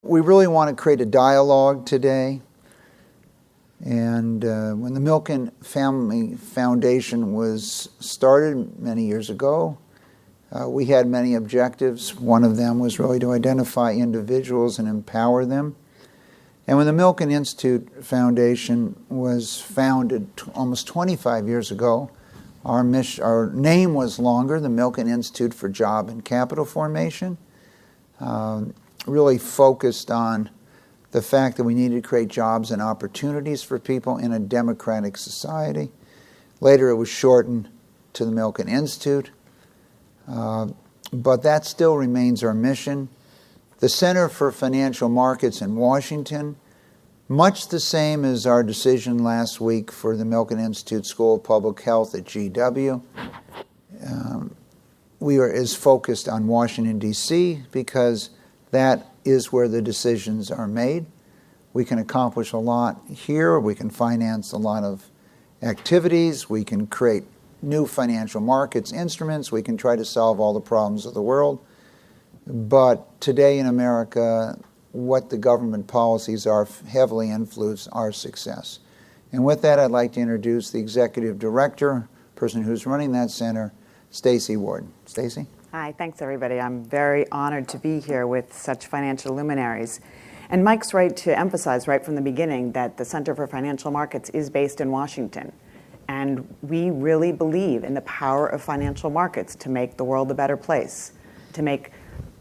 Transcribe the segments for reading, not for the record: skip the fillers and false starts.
we really want to create a dialogue today. And when the Milken Family Foundation was started many years ago, we had many objectives. One of them was really to identify individuals and empower them. And when the Milken Institute Foundation was founded almost 25 years ago, our name was longer, the Milken Institute for Job and Capital Formation, really focused on the fact that we needed to create jobs and opportunities for people in a democratic society. Later it was shortened to the Milken Institute, but that still remains our mission. The Center for Financial Markets in Washington, much the same as our decision last week for the Milken Institute School of Public Health at GW. Is focused on Washington, D.C., because that is where the decisions are made. We can accomplish a lot here. We can finance a lot of activities. We can create new financial markets instruments. We can try to solve all the problems of the world. But today in America, what the government policies are heavily influence our success. And with that, I'd like to introduce the executive director, person who's running that center, Stacy Ward. Stacy? Hi, thanks everybody. I'm very honored to be here with such financial luminaries. And Mike's right to emphasize right from the beginning that the Center for Financial Markets is based in Washington. And we really believe in the power of financial markets to make the world a better place, to make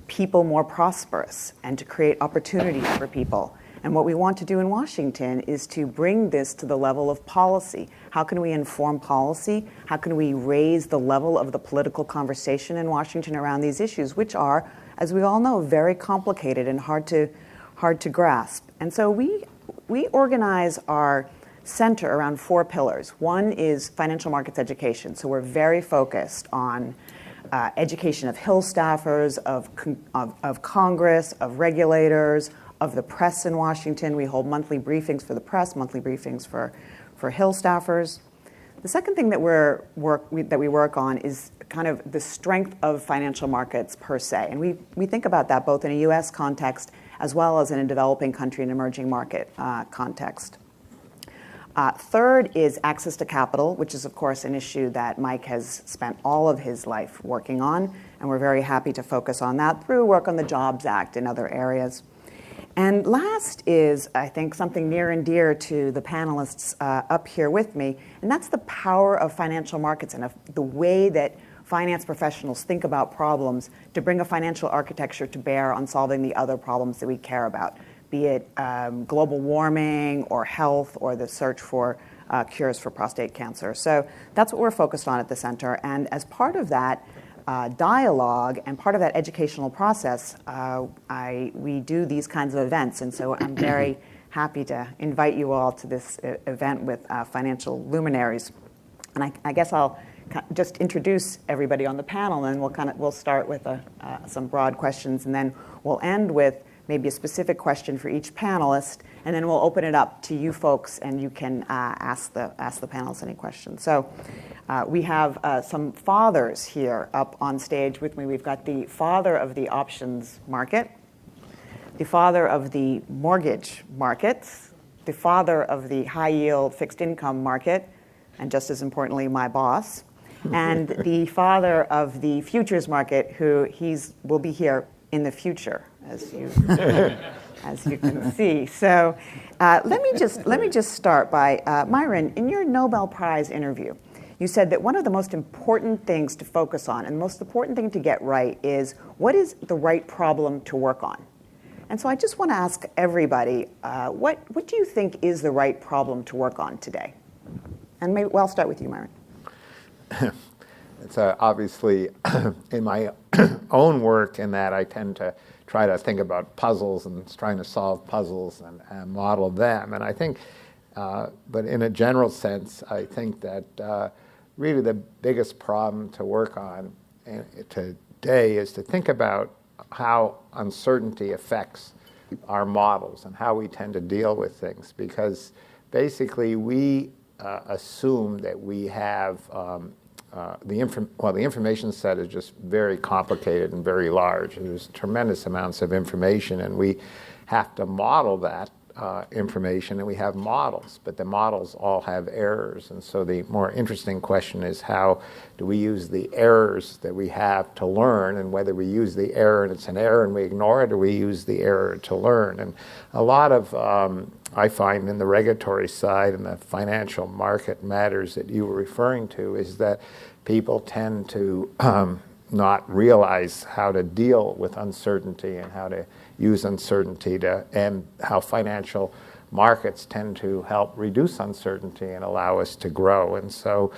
people more prosperous, and to create opportunities for people. And what we want to do in Washington is to bring this to the level of policy. How can we inform policy? How can we raise the level of the political conversation in Washington around these issues, which are, as we all know, very complicated and hard to grasp? And so we organize our center around 4 pillars. One is financial markets education. So we're very focused on education of Hill staffers, of Congress, of regulators, of the press in Washington. We hold monthly briefings for the press, monthly briefings for Hill staffers. The second thing that we work on is kind of the strength of financial markets per se. And we think about that both in a U.S. context as well as in a developing country and emerging market context. Third is access to capital, which is, of course, an issue that Mike has spent all of his life working on, and we're very happy to focus on that through work on the Jobs Act and other areas. And last is, I think, something near and dear to the panelists up here with me, and that's the power of financial markets and the way that finance professionals think about problems to bring a financial architecture to bear on solving the other problems that we care about, be it global warming or health or the search for cures for prostate cancer. So that's what we're focused on at the center. And as part of that dialogue and part of that educational process, we do these kinds of events. And so I'm very happy to invite you all to this event with financial luminaries. And I guess I'll just introduce everybody on the panel, and we'll start with some broad questions, and then we'll end with maybe a specific question for each panelist, and then we'll open it up to you folks, and you can ask the panelists any questions. So we have some fathers here up on stage with me. We've got the father of the options market, the father of the mortgage markets, the father of the high-yield fixed income market, and just as importantly, my boss, and the father of the futures market, who will be here in the future, as you can see. So let me just start by Myron. In your Nobel Prize interview, you said that one of the most important things to focus on and the most important thing to get right is what is the right problem to work on. And so I just want to ask everybody, what do you think is the right problem to work on today? And I'll start with you, Myron. It's obviously in my own work in that I tend to try to think about puzzles and trying to solve puzzles and model them. And I think, but in a general sense, I think that really the biggest problem to work on today is to think about how uncertainty affects our models and how we tend to deal with things. Because basically we assume that we have the information set is just very complicated and very large. There's tremendous amounts of information, and we have to model that information, and we have models, but the models all have errors. And so the more interesting question is, how do we use the errors that we have to learn, and whether we use the error and it's an error and we ignore it, or we use the error to learn. And a lot of, I find in the regulatory side and the financial market matters that you were referring to, is that people tend to not realize how to deal with uncertainty and how to use uncertainty and how financial markets tend to help reduce uncertainty and allow us to grow. And so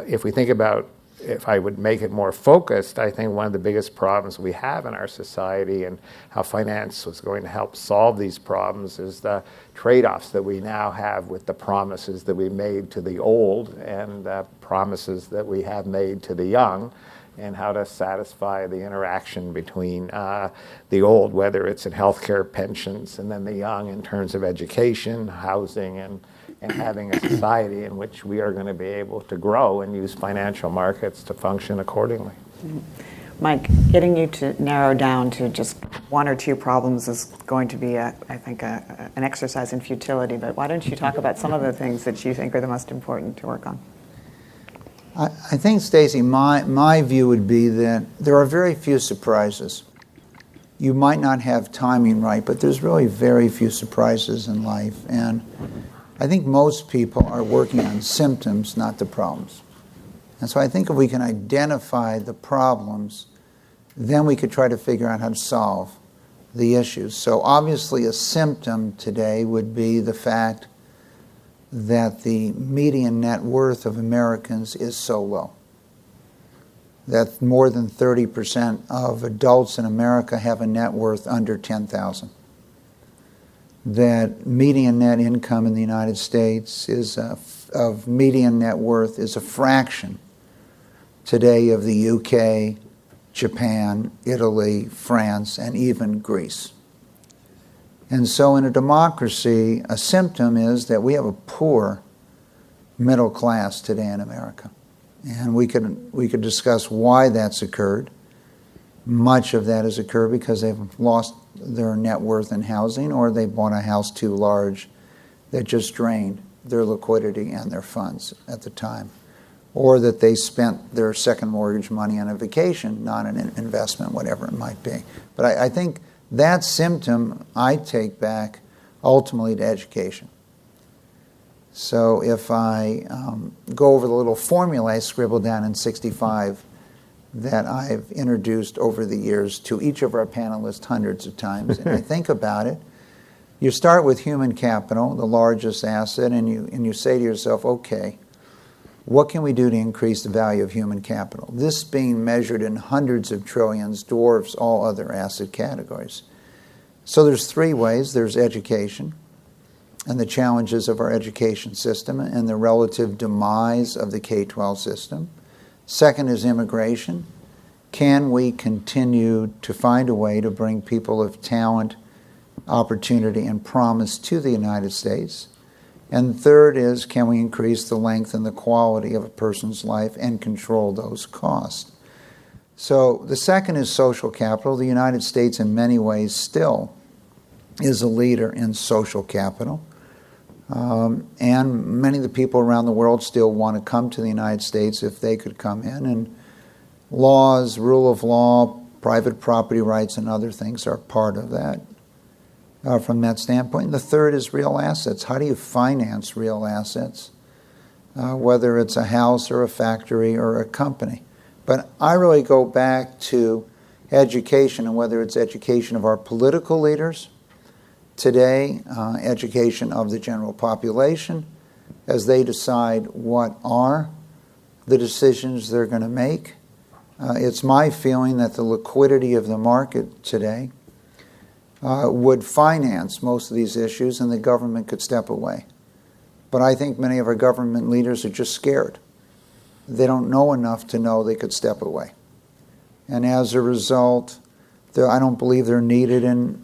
if we think about, if I would make it more focused, I think one of the biggest problems we have in our society, and how finance was going to help solve these problems, is the trade-offs that we now have with the promises that we made to the old and the promises that we have made to the young, and how to satisfy the interaction between the old, whether it's in healthcare, pensions, and then the young in terms of education, housing, and having a society in which we are going to be able to grow and use financial markets to function accordingly. Mike, getting you to narrow down to just one or two problems is going to be, I think, an exercise in futility, but why don't you talk about some of the things that you think are the most important to work on? I think, Stacy, my view would be that there are very few surprises. You might not have timing right, but there's really very few surprises in life. And I think most people are working on symptoms, not the problems. And so I think if we can identify the problems, then we could try to figure out how to solve the issues. So obviously a symptom today would be the fact that the median net worth of Americans is so low. That more than 30% of adults in America have a net worth under $10,000. That median net income in the United States of median net worth is a fraction today of the UK, Japan, Italy, France, and even Greece. And so in a democracy, a symptom is that we have a poor middle class today in America. And we could discuss why that's occurred. Much of that has occurred because they've lost their net worth in housing, or they bought a house too large that just drained their liquidity and their funds at the time. Or that they spent their second mortgage money on a vacation, not an investment, whatever it might be. But I think that symptom I take back ultimately to education. So if I go over the little formula I scribbled down in 65 that I've introduced over the years to each of our panelists hundreds of times, and I think about it, you start with human capital, the largest asset, and you say to yourself, okay, what can we do to increase the value of human capital? This being measured in hundreds of trillions dwarfs all other asset categories. So there's three ways. There's education and the challenges of our education system and the relative demise of the K-12 system. Second is immigration. Can we continue to find a way to bring people of talent, opportunity, and promise to the United States? And third is, can we increase the length and the quality of a person's life and control those costs? So the second is social capital. The United States in many ways still is a leader in social capital. And many of the people around the world still want to come to the United States if they could come in. And laws, rule of law, private property rights, and other things are part of that. From that standpoint. The third is real assets. How do you finance real assets? Whether it's a house or a factory or a company. But I really go back to education, and whether it's education of our political leaders today, education of the general population, as they decide what are the decisions they're going to make. It's my feeling that the liquidity of the market today would finance most of these issues, and the government could step away. But I think many of our government leaders are just scared. They don't know enough to know they could step away. And as a result, I don't believe they're needed in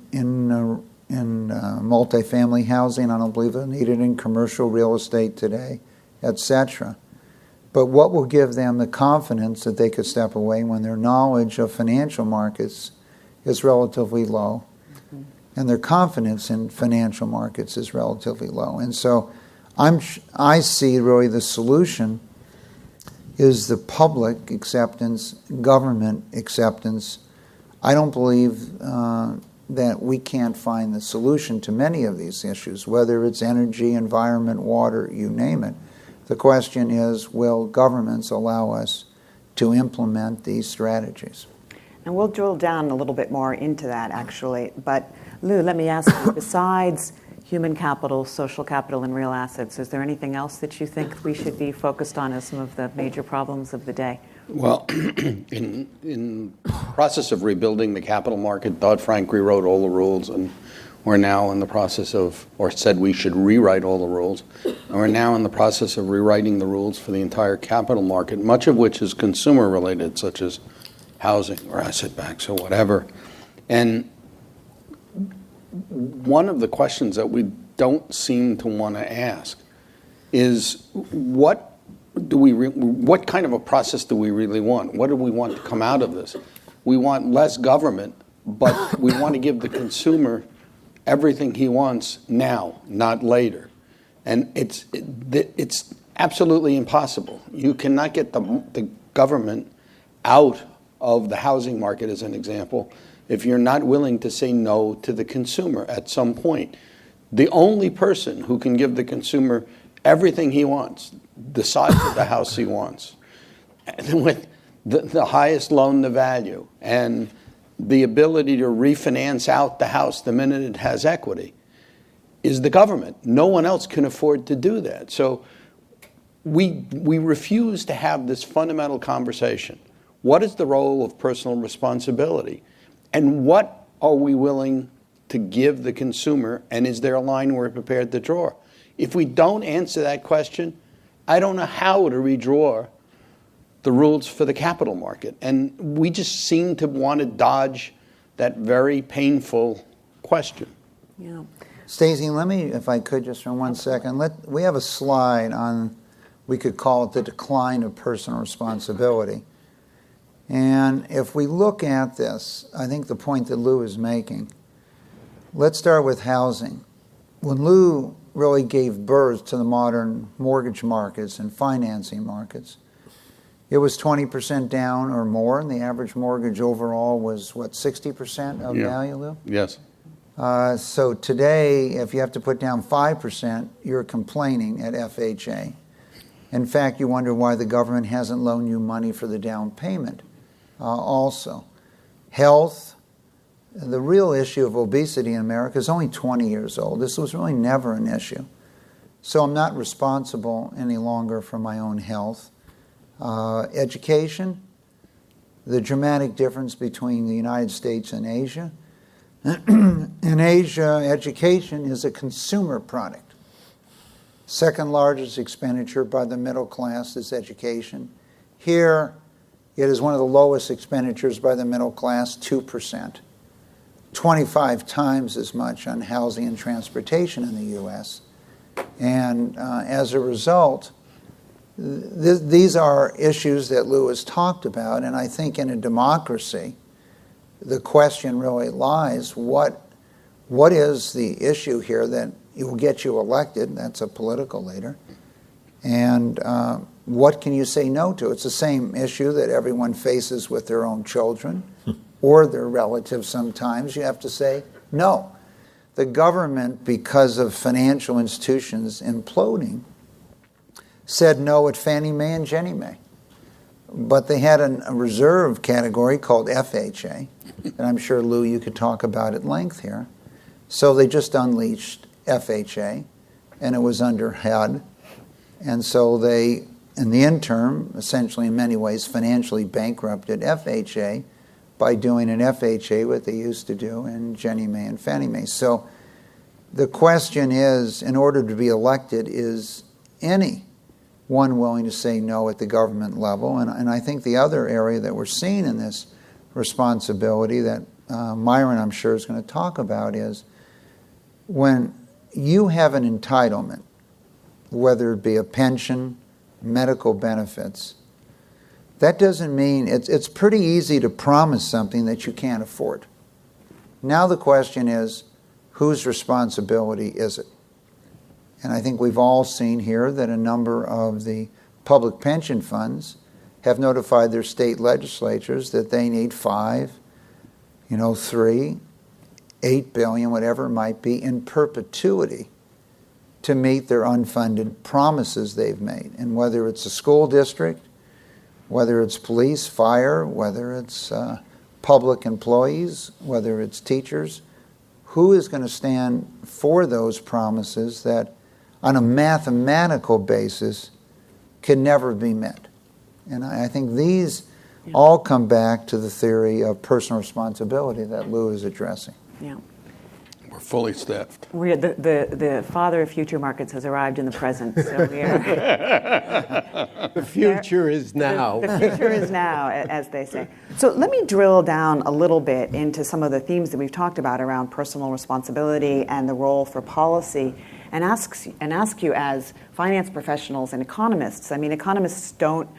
multifamily housing. I don't believe they're needed in commercial real estate today, etc. But what will give them the confidence that they could step away when their knowledge of financial markets is relatively low, and their confidence in financial markets is relatively low? And so I see really the solution is the public acceptance, government acceptance. I don't believe that we can't find the solution to many of these issues, whether it's energy, environment, water, you name it. The question is, will governments allow us to implement these strategies? And we'll drill down a little bit more into that, actually. But Lou, let me ask you, besides human capital, social capital, and real assets, is there anything else that you think we should be focused on as some of the major problems of the day? Well, in the process of rebuilding the capital market, Dodd-Frank rewrote all the rules, and we're now in the process of, or said we should rewrite all the rules, and we're now in the process of rewriting the rules for the entire capital market, much of which is consumer-related, such as housing or asset backs or whatever. And one of the questions that we don't seem to want to ask is what kind of a process do we really want? What do we want to come out of this? We want less government, but we want to give the consumer everything he wants now, not later. And it's absolutely impossible. You cannot get the government out of the housing market, as an example, if you're not willing to say no to the consumer at some point. The only person who can give the consumer everything he wants, the size of the house he wants, with the highest loan to value, and the ability to refinance out the house the minute it has equity, is the government. No one else can afford to do that. So we refuse to have this fundamental conversation. What is the role of personal responsibility? And what are we willing to give the consumer? And is there a line we're prepared to draw? If we don't answer that question, I don't know how to redraw the rules for the capital market. And we just seem to want to dodge that very painful question. Yeah. Stacey, let me, if I could, just for 1 second. We have a slide on, we could call it the decline of personal responsibility. And if we look at this, I think the point that Lou is making, let's start with housing. When Lou really gave birth to the modern mortgage markets and financing markets, it was 20% down or more, and the average mortgage overall was, 60% of value, Lou? Yes. So today, if you have to put down 5%, you're complaining at FHA. In fact, you wonder why the government hasn't loaned you money for the down payment. Also, health, the real issue of obesity in America is only 20 years old. This was really never an issue. So I'm not responsible any longer for my own health. Education, the dramatic difference between the United States and Asia. In Asia, education is a consumer product. Second largest expenditure by the middle class is education. Here, it is one of the lowest expenditures by the middle class, 2%. 25 times as much on housing and transportation in the U.S. And as a result, these are issues that Lou has talked about, and I think in a democracy, the question really lies, what is the issue here that will get you elected? That's a political leader. And what can you say no to? It's the same issue that everyone faces with their own children or their relatives sometimes. You have to say no. The government, because of financial institutions imploding, said no at Fannie Mae and Ginnie Mae. But they had a reserve category called FHA, and I'm sure, Lou, you could talk about at length here. So they just unleashed FHA, and it was under HUD. And so they, in the interim, essentially in many ways financially bankrupted FHA by doing an FHA what they used to do in Ginnie Mae and Fannie Mae. So the question is, in order to be elected, is anyone willing to say no at the government level? And I think the other area that we're seeing in this responsibility that Myron, I'm sure, is going to talk about is when you have an entitlement, whether it be a pension medical benefits. That doesn't mean it's pretty easy to promise something that you can't afford. Now the question is, whose responsibility is it? And I think we've all seen here that a number of the public pension funds have notified their state legislatures that they need 5, 3, 8 billion, whatever it might be, in perpetuity to meet their unfunded promises they've made. And whether it's a school district, whether it's police, fire, whether it's public employees, whether it's teachers, who is going to stand for those promises that on a mathematical basis can never be met? And I think these all come back to the theory of personal responsibility that Lou is addressing. Yeah. We're fully staffed. The father of future markets has arrived in the present, so we are. The future is now. The future is now, as they say. So let me drill down a little bit into some of the themes that we've talked about around personal responsibility and the role for policy, and ask you as finance professionals and economists. I mean, economists don't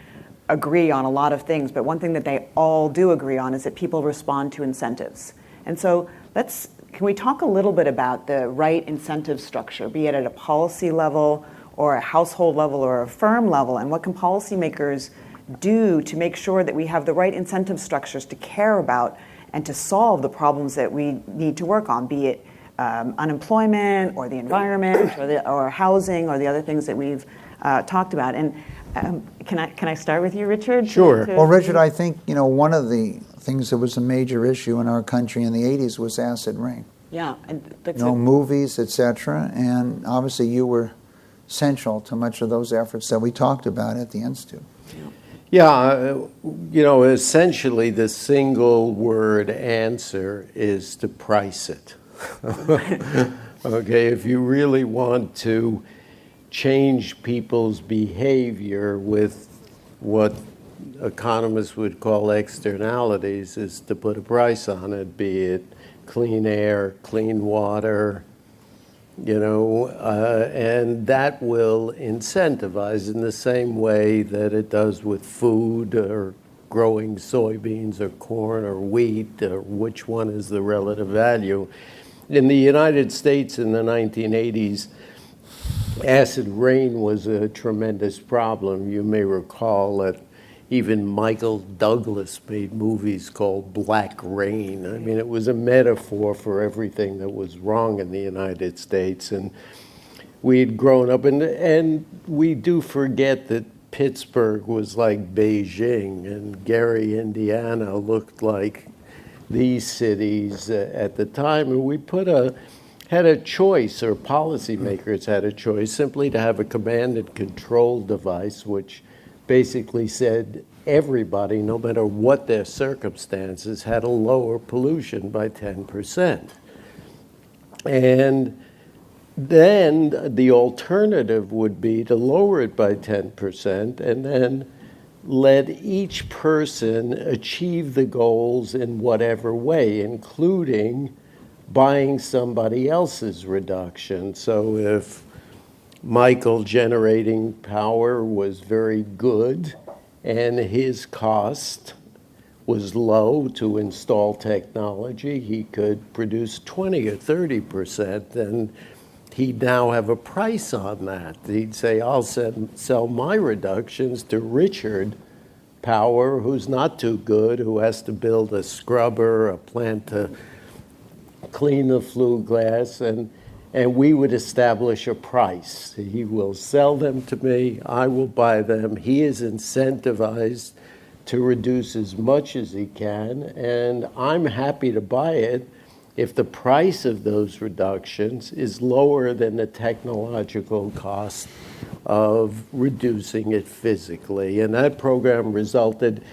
agree on a lot of things, but one thing that they all do agree on is that people respond to incentives. And so can we talk a little bit about the right incentive structure, be it at a policy level or a household level or a firm level, and what can policymakers do to make sure that we have the right incentive structures to care about and to solve the problems that we need to work on, be it unemployment or the environment or housing or the other things that we've talked about. And can I start with you, Richard? Sure. Well, Richard, I think one of the things that was a major issue in our country in the 80s was acid rain. Yeah, and movies, etc. And obviously you were central to much of those efforts that we talked about at the Institute. Yeah, essentially the single word answer is to price it. Okay, if you really want to change people's behavior with what economists would call externalities, is to put a price on it, be it clean air, clean water, and that will incentivize in the same way that it does with food or growing soybeans or corn or wheat, or which one is the relative value. In the United States in the 1980s, acid rain was a tremendous problem. You may recall that even Michael Douglas made movies called Black Rain. I mean, it was a metaphor for everything that was wrong in the United States. And we had grown up, and we do forget that Pittsburgh was like Beijing, and Gary, Indiana looked like these cities at the time. And we had a choice, or policymakers had a choice, simply to have a command and control device, which basically said everybody, no matter what their circumstances, had to lower pollution by 10%. And then the alternative would be to lower it by 10% and then let each person achieve the goals in whatever way, including buying somebody else's reduction. So if Michael generating power was very good and his cost was low to install technology, he could produce 20 or 30%, and he'd now have a price on that. He'd say, I'll sell my reductions to Richard Power, who's not too good, who has to build a scrubber, a plant to clean the flue gas, and we would establish a price. He will sell them to me, I will buy them. He is incentivized to reduce as much as he can, and I'm happy to buy it if the price of those reductions is lower than the technological cost of reducing it physically. And that program resulted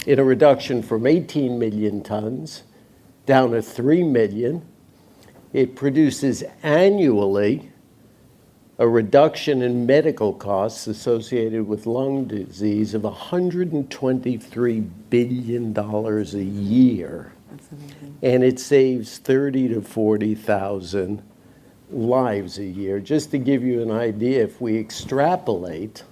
in a reduction from 18 million tons down to 3 million. It produces annually a reduction in medical costs associated with lung disease of $123 billion a year. That's amazing. And it saves 30 to 40,000 lives a year. Just to give you an idea, if we extrapolate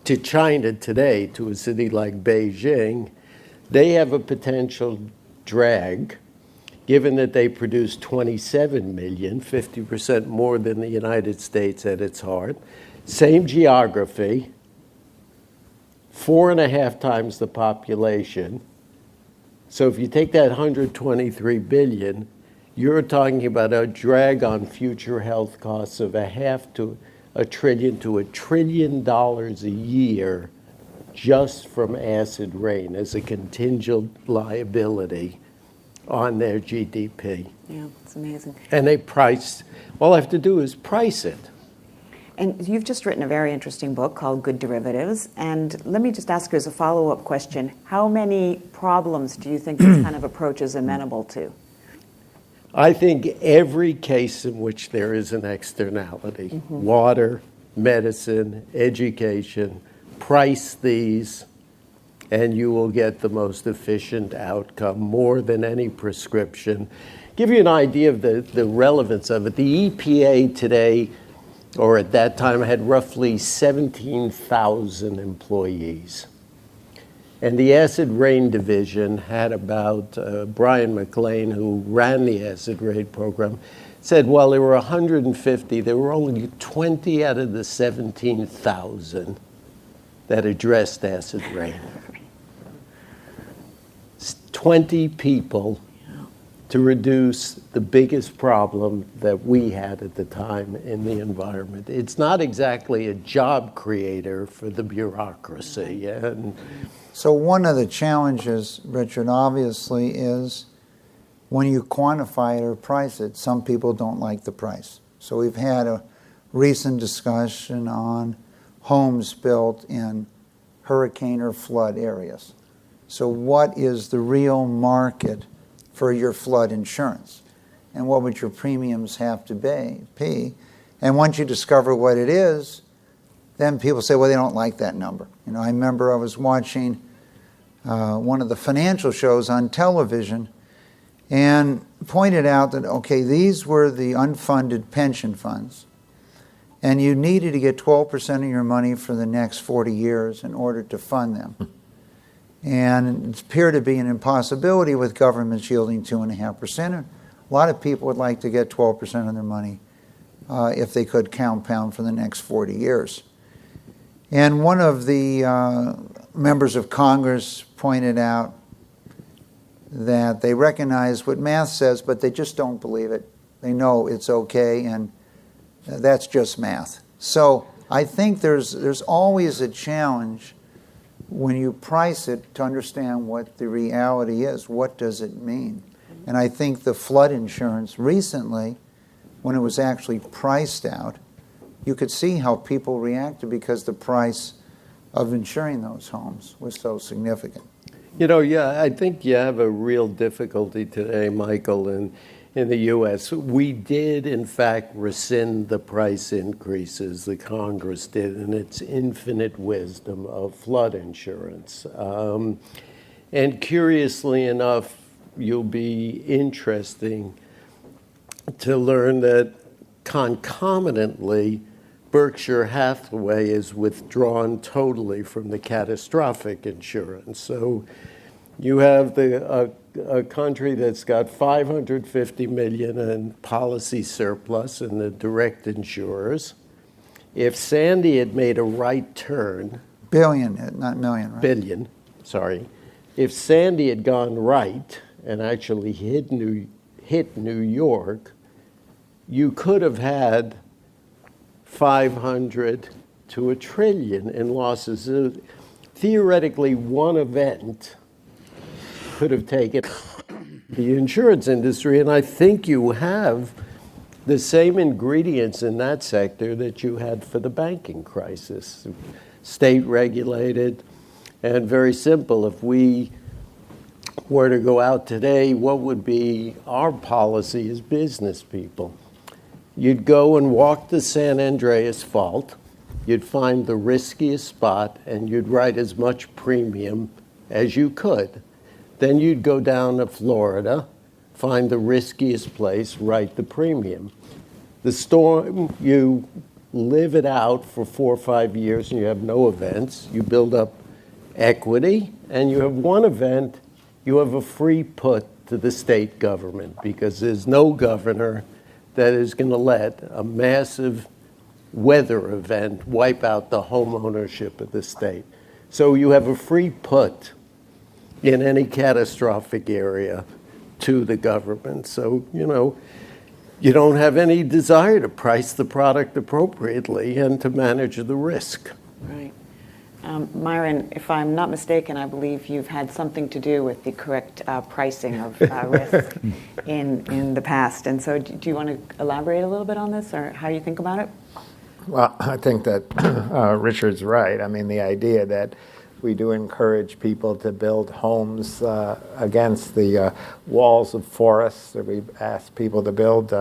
to China today, to a city like Beijing, they have a potential drag, given that they produce 27 million, 50% more than the United States at its heart, same geography, 4.5 times the population. So if you take that 123 billion, you're talking about a drag on future health costs of $0.5 trillion to $1 trillion a year just from acid rain as a contingent liability on their GDP. Yeah, it's amazing. And all I have to do is price it. And you've just written a very interesting book called Good Derivatives. And let me just ask you as a follow-up question, how many problems do you think this kind of approach is amenable to? I think every case in which there is an externality, water, medicine, education, price these, and you will get the most efficient outcome, more than any prescription. Give you an idea of the relevance of it. The EPA today, or at that time, had roughly 17,000 employees. And the acid rain division had about, Brian McLean, who ran the acid rain program, said, well, there were 150, there were only 20 out of the 17,000 that addressed acid rain. 20 people to reduce the biggest problem that we had at the time in the environment. It's not exactly a job creator for the bureaucracy. And so one of the challenges, Richard, obviously, is when you quantify it or price it, some people don't like the price. So we've had a recent discussion on homes built in hurricane or flood areas. So what is the real market for your flood insurance? And what would your premiums have to pay? And once you discover what it is, then people say, well, they don't like that number. You know, I remember I was watching one of the financial shows on television and pointed out that, okay, these were the unfunded pension funds, and you needed to get 12% of your money for the next 40 years in order to fund them. And it appeared to be an impossibility with governments yielding 2.5%. A lot of people would like to get 12% of their money if they could compound for the next 40 years. And one of the members of Congress pointed out that they recognize what math says, but they just don't believe it. They know it's okay, and that's just math. So I think there's always a challenge when you price it to understand what the reality is. What does it mean? And I think the flood insurance recently, when it was actually priced out, you could see how people reacted because the price of insuring those homes was so significant. You know, yeah, I think you have a real difficulty today, Michael, in the U.S. We did, in fact, rescind the price increases the Congress did in its infinite wisdom of flood insurance. And curiously enough, you'll be interesting to learn that concomitantly, Berkshire Hathaway is withdrawn totally from the catastrophic insurance. So you have a country that's got $550 million in policy surplus in the direct insurers. If Sandy had made a right turn... Billion, not million, right? Billion, sorry. If Sandy had gone right and actually hit New York, you could have had 500 to $1 trillion in losses. Theoretically, one event could have taken the insurance industry, and I think you have the same ingredients in that sector that you had for the banking crisis. State regulated and very simple. If we were to go out today, what would be our policy as business people? You'd go and walk the San Andreas Fault, you'd find the riskiest spot, and you'd write as much premium as you could. Then you'd go down to Florida, find the riskiest place, write the premium. The storm, you live it out for 4 or 5 years and you have no events, you build up equity, and you have one event, you have a free put to the state government, because there's no governor that is going to let a massive weather event wipe out the home ownership of the state. So you have a free put in any catastrophic area to the government. So, you don't have any desire to price the product appropriately and to manage the risk. Right. Myron, if I'm not mistaken, I believe you've had something to do with the correct pricing of risk in the past. And so do you want to elaborate a little bit on this, or how you think about it? Well, I think that Richard's right. I mean, the idea that we do encourage people to build homes against the walls of forests, or we ask people to build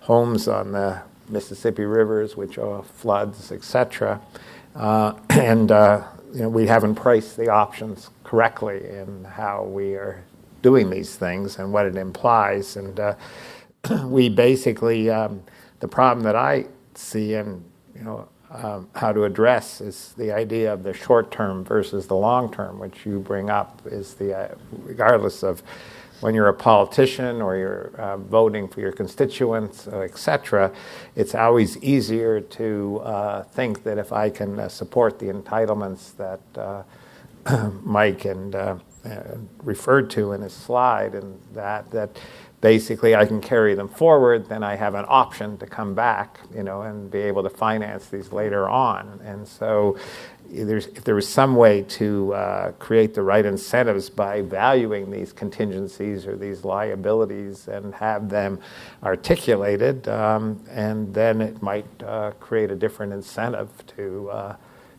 homes on the Mississippi rivers, which are floods, etc. We haven't priced the options correctly in how we are doing these things and what it implies. And we basically, the problem that I see and how to address is the idea of the short term versus the long term, which you bring up, is regardless of when you're a politician or you're voting for your constituents, etc., it's always easier to think that if I can support the entitlements that Mike referred to in his slide, and that basically I can carry them forward, then I have an option to come back, and be able to finance these later on. And so if there was some way to create the right incentives by valuing these contingencies or these liabilities and have them articulated, and then it might create a different incentive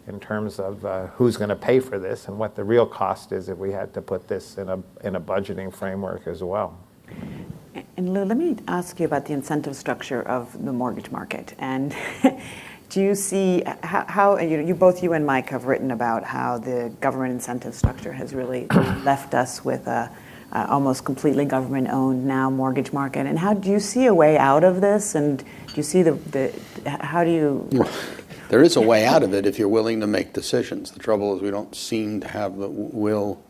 in terms of who's going to pay for this and what the real cost is if we had to put this in a budgeting framework as well. And Lou, let me ask you about the incentive structure of the mortgage market. And do you see how both you and Mike have written about how the government incentive structure has really left us with a almost completely government-owned now mortgage market? And how do you see a way out of this? And do you see how do you? There is a way out of it if you're willing to make decisions. The trouble is we don't seem to have the will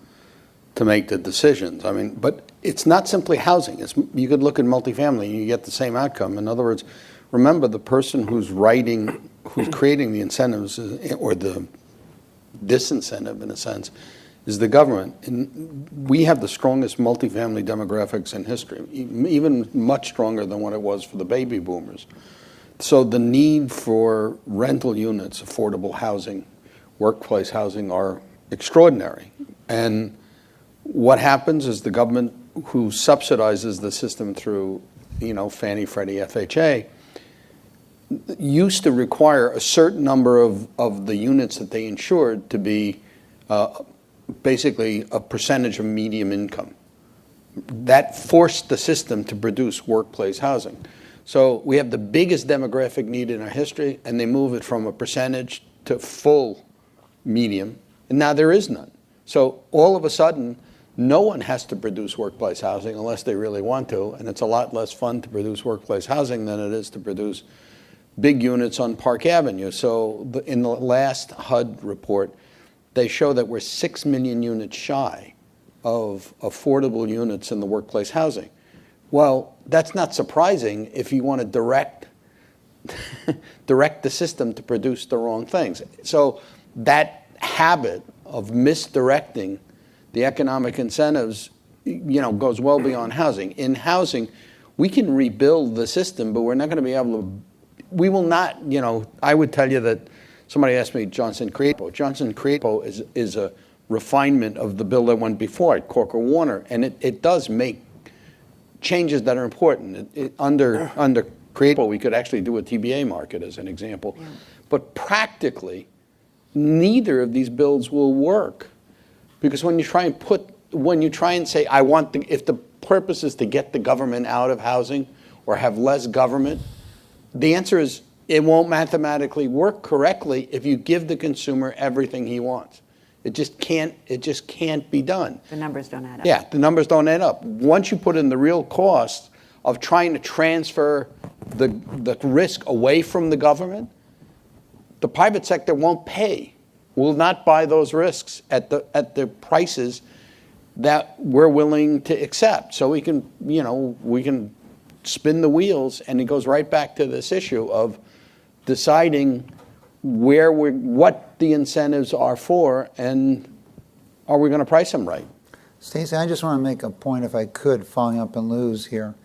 to make the decisions. I mean, but it's not simply housing. You could look at multifamily and you get the same outcome. In other words, remember, the person who's creating the incentives or the disincentive, in a sense, is the government. And we have the strongest multifamily demographics in history, even much stronger than what it was for the baby boomers. So the need for rental units, affordable housing, workplace housing are extraordinary. And what happens is the government, who subsidizes the system through, Fannie, Freddie, FHA, used to require a certain number of the units that they insured to be basically a percentage of median income. That forced the system to produce workplace housing. So we have the biggest demographic need in our history, and they move it from a percentage to full medium, and now there is none. So all of a sudden, no one has to produce workplace housing unless they really want to, and it's a lot less fun to produce workplace housing than it is to produce big units on Park Avenue. So in the last HUD report, they show that we're 6 million units shy of affordable units in the workplace housing. Well, that's not surprising if you want to direct the system to produce the wrong things. So that habit of misdirecting the economic incentives, goes well beyond housing. In housing, we can rebuild the system, but we're not going to be able to. We will not. I would tell you that somebody asked me Johnson Creapo. Johnson Creapo is a refinement of the bill that went before it, Corker Warner, and it does make changes that are important. Under Creapo, we could actually do a TBA market as an example, but practically, neither of these bills will work. Because when you try and say, if the purpose is to get the government out of housing or have less government, the answer is it won't mathematically work correctly if you give the consumer everything he wants. It just can't be done. The numbers don't add up. Yeah, the numbers don't add up. Once you put in the real cost of trying to transfer the risk away from the government, the private sector won't pay, will not buy those risks at the prices that we're willing to accept. So we can spin the wheels, and it goes right back to this issue of deciding what the incentives are for, and are we going to price them right? Stacey, I just want to make a point, if I could, following up on Lou's here.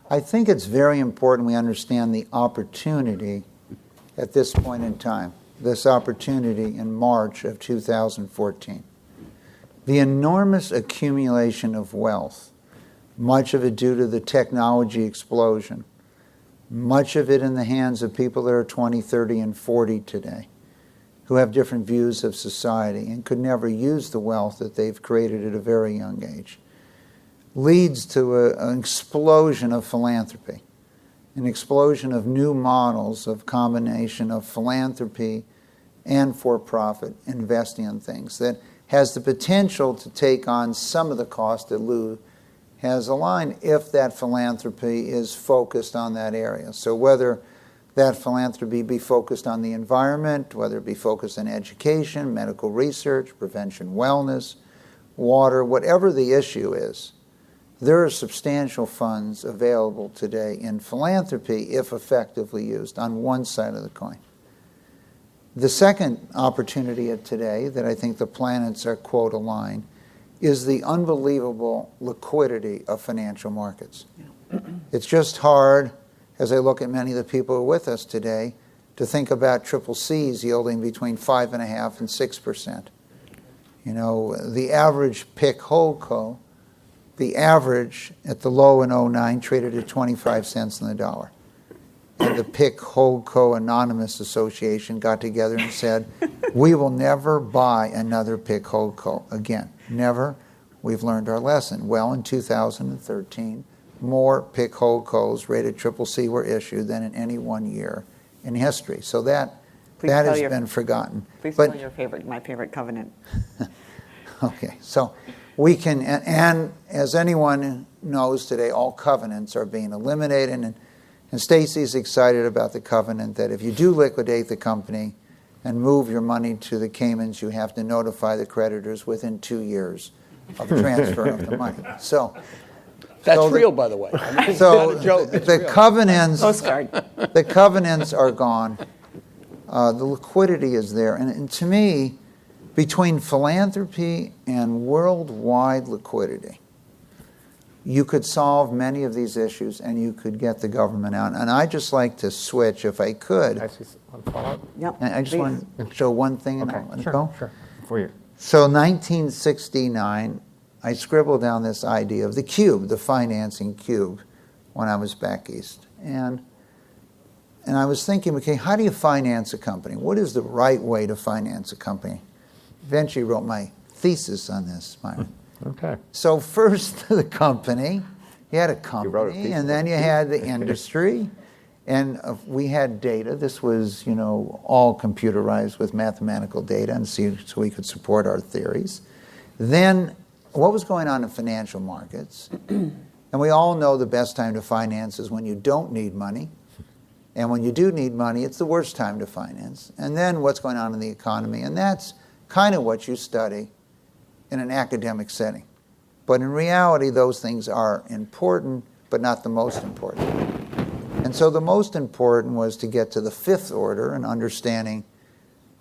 I think it's very important we understand the opportunity at this point in time, this opportunity in March of 2014. The enormous accumulation of wealth, much of it due to the technology explosion, much of it in the hands of people that are 20, 30, and 40 today, who have different views of society and could never use the wealth that they've created at a very young age, leads to an explosion of philanthropy, an explosion of new models of combination of philanthropy and for-profit investing in things that has the potential to take on some of the cost that Lou has aligned if that philanthropy is focused on that area. So whether that philanthropy be focused on the environment, whether it be focused on education, medical research, prevention, wellness, water, whatever the issue is, there are substantial funds available today in philanthropy if effectively used on one side of the coin. The second opportunity of today that I think the planets are, quote, aligned, is the unbelievable liquidity of financial markets. It's just hard, as I look at many of the people who are with us today, to think about triple C's yielding between 5.5% and 6%. You know, the average PIC holdco, the average at the low in 09 traded at 25 cents on the dollar. And the PIC Holdco Anonymous Association got together and said, we will never buy another PIC Holdco again. Never. We've learned our lesson. Well, in 2013, more PIC Holdcos rated triple C were issued than in any one year in history. So that has been forgotten. Please tell my favorite covenant. Okay, so we can, and as anyone knows today, all covenants are being eliminated, and Stacey's excited about the covenant that if you do liquidate the company and move your money to the Caymans, you have to notify the creditors within 2 years of transfer of the money. So that's real, by the way. It's so not a joke. the covenants, Postcard. the covenants are gone. The liquidity is there, and to me, between philanthropy and worldwide liquidity, you could solve many of these issues and you could get the government out. And I'd just like to switch, if I could. I see one follow-up. Yep. I just want to show one thing and Okay, I'll let it sure, go. sure. For you. So 1969, I scribbled down this idea of the cube, the financing cube, when I was back east. And I was thinking, okay, how do you finance a company? What is the right way to finance a company? Eventually wrote my thesis on this, Myron. Okay. So first the company, you had a wrote a company, thesis. and then you had the industry, and we had data. This was, all computerized with mathematical data, and so we could support our theories. Then what was going on in financial markets? And we all know the best time to finance is when you don't need money. And when you do need money, it's the worst time to finance. And then what's going on in the economy, and that's kind of what you study in an academic setting. But in reality, those things are important, but not the most important. And so the most important was to get to the fifth order and understanding,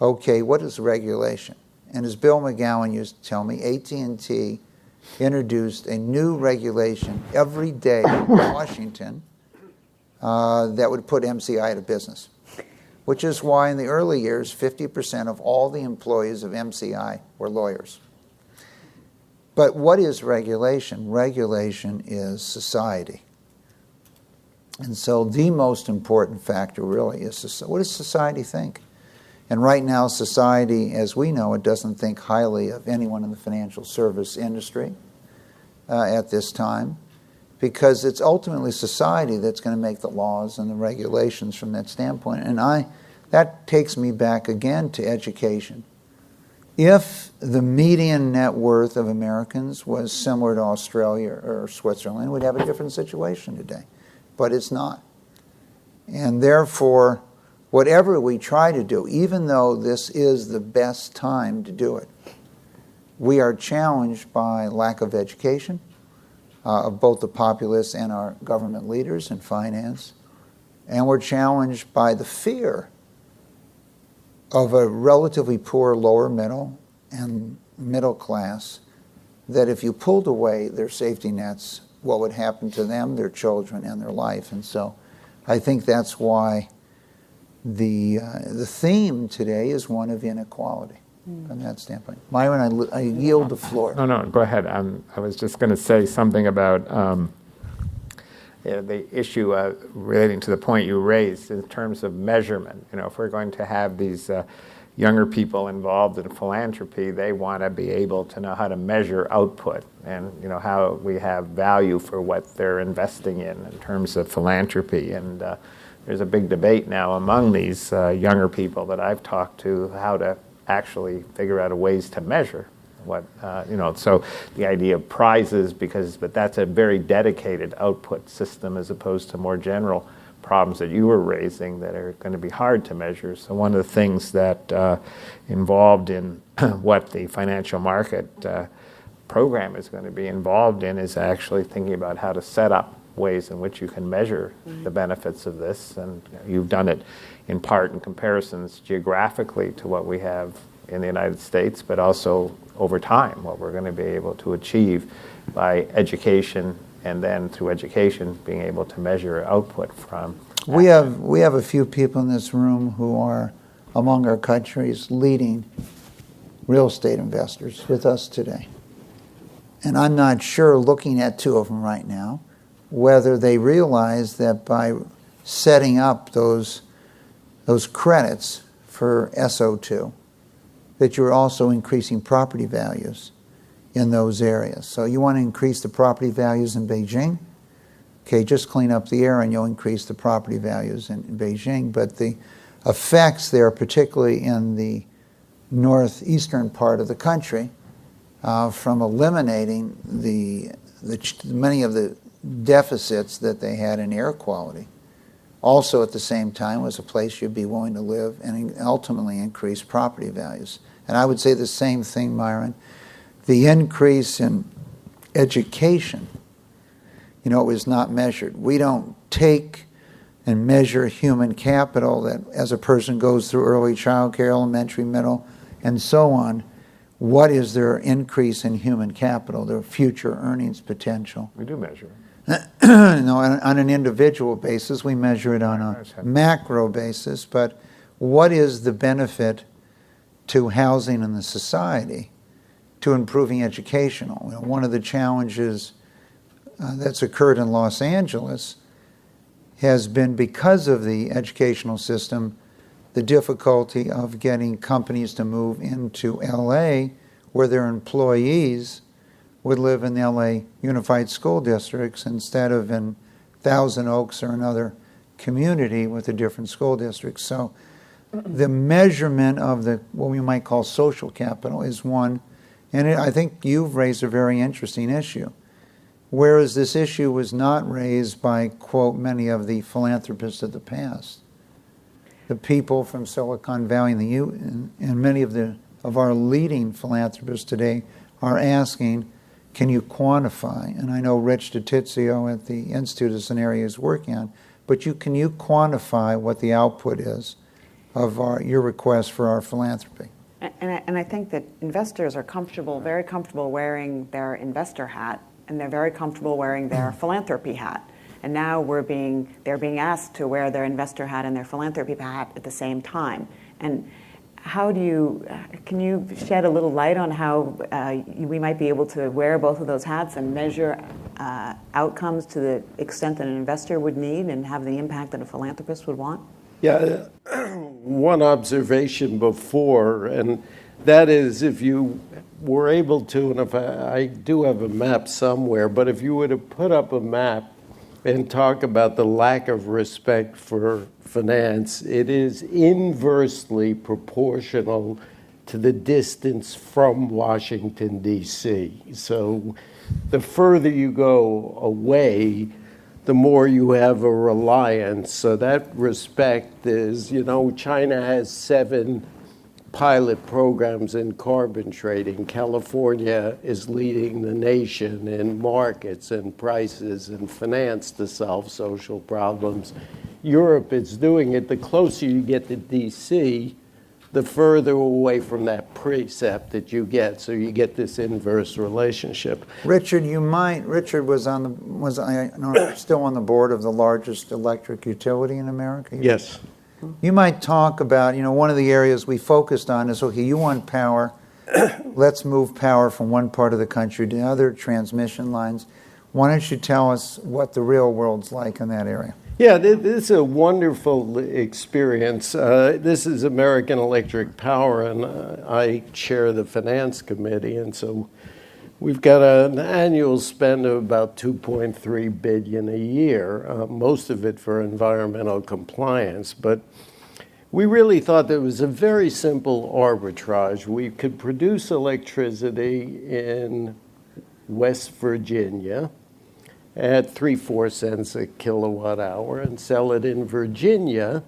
okay, what is regulation? And as Bill McGowan used to tell me, AT&T introduced a new regulation every day in Washington that would put MCI out of business, which is why in the early years, 50% of all the employees of MCI were lawyers. But what is regulation? Regulation is society. And so the most important factor really is what does society think? And right now, society, as we know it, doesn't think highly of anyone in the financial service industry at this time, because it's ultimately society that's going to make the laws and the regulations from that standpoint. And that takes me back again to education. If the median net worth of Americans was similar to Australia or Switzerland, we'd have a different situation today. But it's not. And therefore, whatever we try to do, even though this is the best time to do it, we are challenged by lack of education of both the populace and our government leaders in finance. And we're challenged by the fear of a relatively poor lower middle and middle class, that if you pulled away their safety nets, what would happen to them, their children, and their life. And so I think that's why the theme today is one of inequality from that standpoint. Myron, I yield the floor. No, go ahead. I was just going to say something about the issue relating to the point you raised in terms of measurement. If we're going to have these younger people involved in philanthropy, they want to be able to know how to measure output and how we have value for what they're investing in terms of philanthropy. And there's a big debate now among these younger people that I've talked to how to actually figure out ways to measure what so the idea of prizes, but that's a very dedicated output system as opposed to more general problems that you were raising that are going to be hard to measure. So one of the things that involved in what the financial market program is going to be involved in is actually thinking about how to set up ways in which you can measure the benefits of this. And you've done it in part in comparisons geographically to what we have in the United States, but also over time, what we're going to be able to achieve by education, and then through education being able to measure output from. We have a few people in this room who are among our country's leading real estate investors with us today. And I'm not sure, looking at two of them right now, whether they realize that by setting up those credits for SO2, that you're also increasing property values in those areas. So you want to increase the property values in Beijing? Okay, just clean up the air and you'll increase the property values in Beijing. But the effects there, particularly in the northeastern part of the country, from eliminating many of the deficits that they had in air quality, also at the same time was a place you'd be willing to live and ultimately increase property values. And I would say the same thing, Myron. The increase in education, it was not measured. We don't take and measure human capital that as a person goes through early child care, elementary, middle, and so on, what is their increase in human capital, their future earnings potential? We do measure it. On an individual basis, we measure it on a macro basis, but what is the benefit to housing and the society, to improving educational? One of the challenges that's occurred in Los Angeles has been, because of the educational system, the difficulty of getting companies to move into LA where their employees would live in the LA Unified School Districts instead of in Thousand Oaks or another community with a different school district. So the measurement of what we might call social capital is one, and I think you've raised a very interesting issue. Whereas this issue was not raised by, quote, many of the philanthropists of the past. The people from Silicon Valley and many of our leading philanthropists today are asking, can you quantify? And I know Rich DiTizio at the Institute is an area he's working on, but can you quantify what the output is of your request for our philanthropy? And I think that investors are very comfortable wearing their investor hat, and they're very comfortable wearing their philanthropy hat. And now they're being asked to wear their investor hat and their philanthropy hat at the same time. And can you shed a little light on how we might be able to wear both of those hats and measure outcomes to the extent that an investor would need and have the impact that a philanthropist would want? Yeah, one observation before, and that is if you were able to, and if I do have a map somewhere, but if you were to put up a map and talk about the lack of respect for finance, it is inversely proportional to the distance from Washington, D.C. So the further you go away, the more you have a reliance. So that respect is, China has 7 pilot programs in carbon trading. California is leading the nation in markets and prices and finance to solve social problems. Europe is doing it. The closer you get to DC, the further away from that precept that you get. So you get this inverse relationship. Richard was still on the board of the largest electric utility in America? Yes. You might talk about, one of the areas we focused on is, okay, you want power. Let's move power from one part of the country to other transmission lines. Why don't you tell us what the real world's like in that area? Yeah, this is a wonderful experience. This is American Electric Power, and I chair the finance committee, and so we've got an annual spend of about $2.3 billion a year, most of it for environmental compliance. But we really thought there was a very simple arbitrage. We could produce electricity in West Virginia at 3-4 cents a kilowatt hour and sell it in Virginia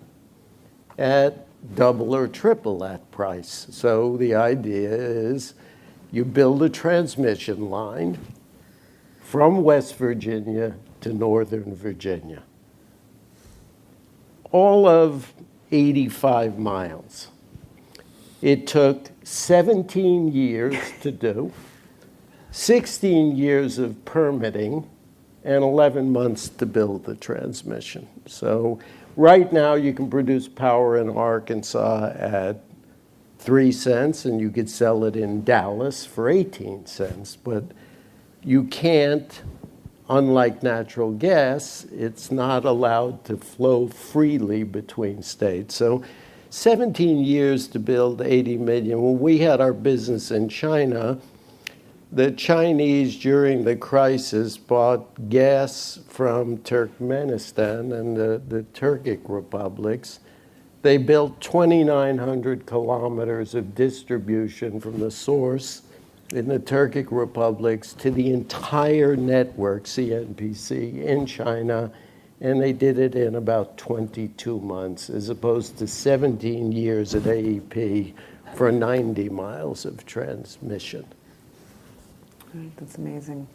at double or triple that price. So the idea is you build a transmission line from West Virginia to Northern Virginia, all of 85 miles. It took 17 years to do, 16 years of permitting, and 11 months to build the transmission. So right now you can produce power in Arkansas at 3 cents, and you could sell it in Dallas for 18 cents. But you can't, unlike natural gas, it's not allowed to flow freely between states. So 17 years to build 80 million. When we had our business in China, the Chinese, during the crisis, bought gas from Turkmenistan and the Turkic republics. They built 2,900 kilometers of distribution from the source in the Turkic republics to the entire network, CNPC, in China, and they did it in about 22 months, as opposed to 17 years at AEP for 90 miles of transmission. Right, that's amazing.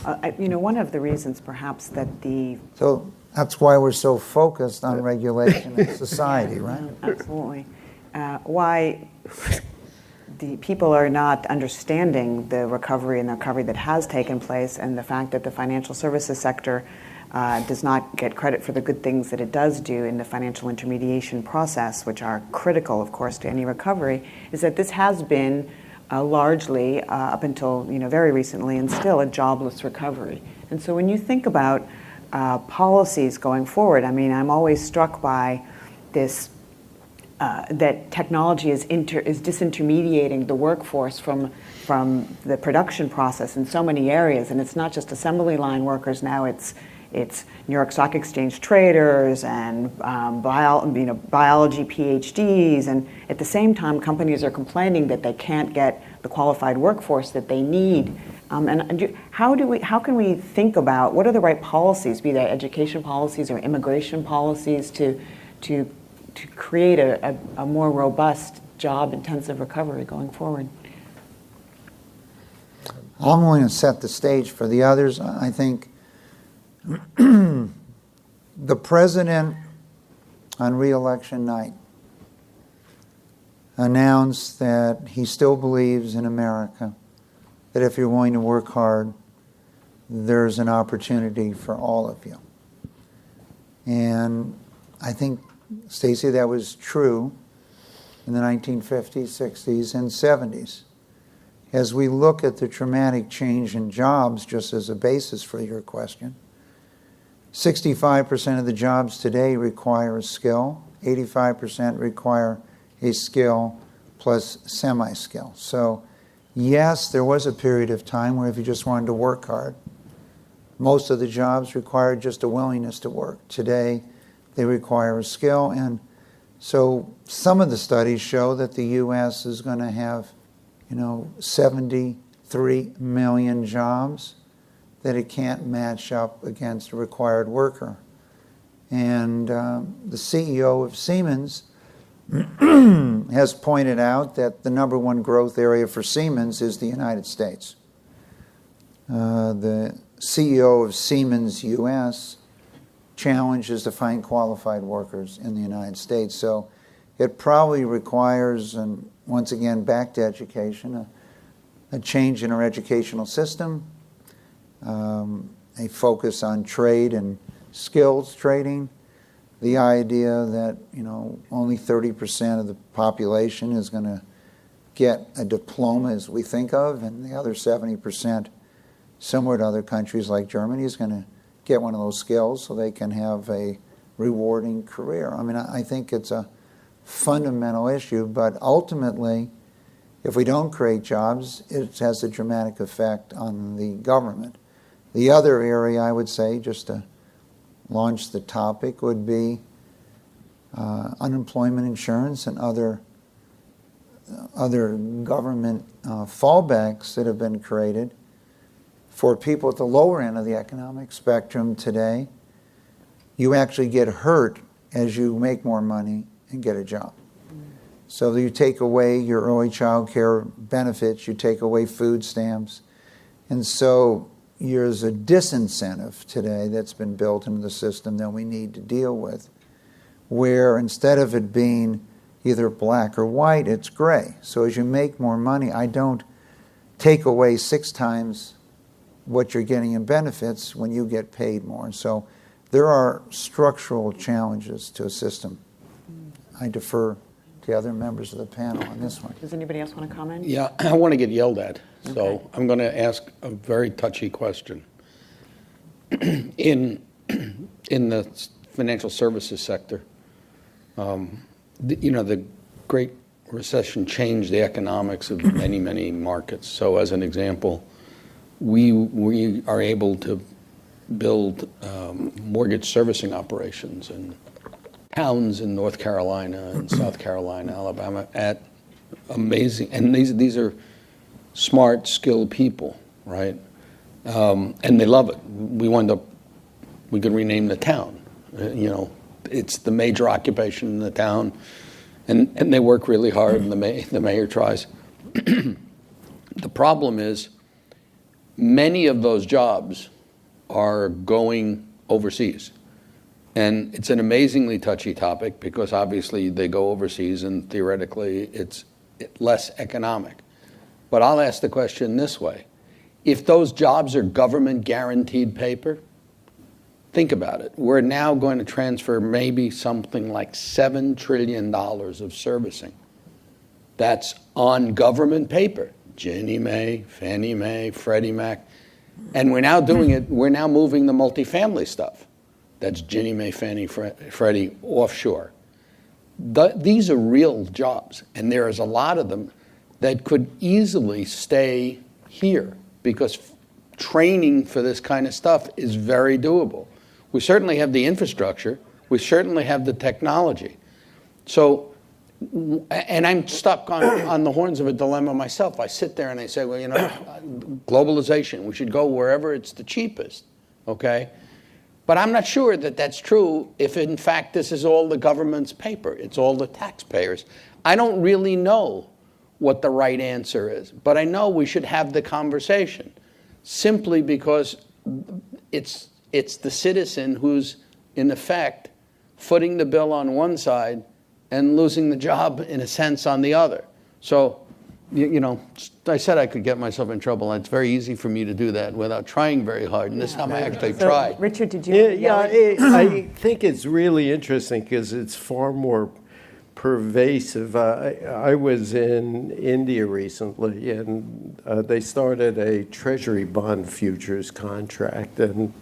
One of the reasons perhaps that So that's why we're so focused on regulation in society, right? Absolutely. Why the people are not understanding the recovery that has taken place, and the fact that the financial services sector does not get credit for the good things that it does do in the financial intermediation process, which are critical, of course, to any recovery, is that this has been largely, up until very recently, and still a jobless recovery. And so when you think about policies going forward, I'm always struck by this, that technology is disintermediating the workforce from the production process in so many areas. And it's not just assembly line workers now, it's New York Stock Exchange traders and biology PhDs, and at the same time, companies are complaining that they can't get the qualified workforce that they need. How can we think about what are the right policies, be they education policies or immigration policies, to create a more robust, job-intensive recovery going forward? I'm going to set the stage for the others. I think the president on re-election night announced that he still believes in America, that if you're willing to work hard, there's an opportunity for all of you. And I think, Stacy, that was true in the 1950s, 60s, and 70s. As we look at the dramatic change in jobs, just as a basis for your question, 65% of the jobs today require a skill, 85% require a skill plus semi-skill. So, yes, there was a period of time where if you just wanted to work hard, most of the jobs required just a willingness to work. Today, they require a skill. And so some of the studies show that the U.S. is going to have, 73 million jobs that it can't match up against a required worker. And the CEO of Siemens has pointed out that the number one growth area for Siemens is the United States. The CEO of Siemens US challenge is to find qualified workers in the United States. So it probably requires, and once again, back to education, a change in our educational system, a focus on trade and skills trading, the idea that only 30% of the population is going to get a diploma as we think of, and the other 70%, similar to other countries like Germany, is going to get one of those skills so they can have a rewarding career. I mean, I think it's a fundamental issue, but ultimately, if we don't create jobs, it has a dramatic effect on the government. The other area, I would say, just to launch the topic, would be unemployment insurance and other government fallbacks that have been created for people at the lower end of the economic spectrum today. You actually get hurt as you make more money and get a job. So you take away your early child care benefits, you take away food stamps, and so there's a disincentive today that's been built into the system that we need to deal with, where instead of it being either black or white, it's gray. So as you make more money, I don't take away 6 times what you're getting in benefits when you get paid more. And so there are structural challenges to a system. I defer to other members of the panel on this one. Does anybody else want to comment? Yeah, I want to get yelled at, so Okay. I'm going to ask a very touchy question. In the financial services sector, the Great Recession changed the economics of many, many markets. So as an example, we are able to build mortgage servicing operations in towns in North Carolina and South Carolina, Alabama, at amazing, and these are smart, skilled people, right? And they love it. We could rename the town. It's the major occupation in the town, and they work really hard, and the mayor tries. The problem is, many of those jobs are going overseas. And it's an amazingly touchy topic because obviously they go overseas and theoretically it's less economic. But I'll ask the question this way. If those jobs are government guaranteed paper, think about it. We're now going to transfer maybe something like $7 trillion of servicing. That's on government paper. Ginnie Mae, Fannie Mae, Freddie Mac. And we're now doing it, we're now moving the multifamily stuff. That's Ginnie Mae, Fannie, Freddie, offshore. These are real jobs, and there is a lot of them that could easily stay here because training for this kind of stuff is very doable. We certainly have the infrastructure. We certainly have the technology. So, and I'm stuck on the horns of a dilemma myself. I sit there and I say, well, globalization, we should go wherever it's the cheapest, okay? But I'm not sure that that's true if, in fact, this is all the government's paper. It's all the taxpayers. I don't really know what the right answer is, but I know we should have the conversation simply because it's the citizen who's, in effect, footing the bill on one side and losing the job, in a sense, on the other. So, I said I could get myself in trouble. It's very easy for me to do that without trying very hard, and this time I actually tried. Richard, did you? I think it's really interesting because it's far more pervasive. I was in India recently, and they started a treasury bond futures contract, and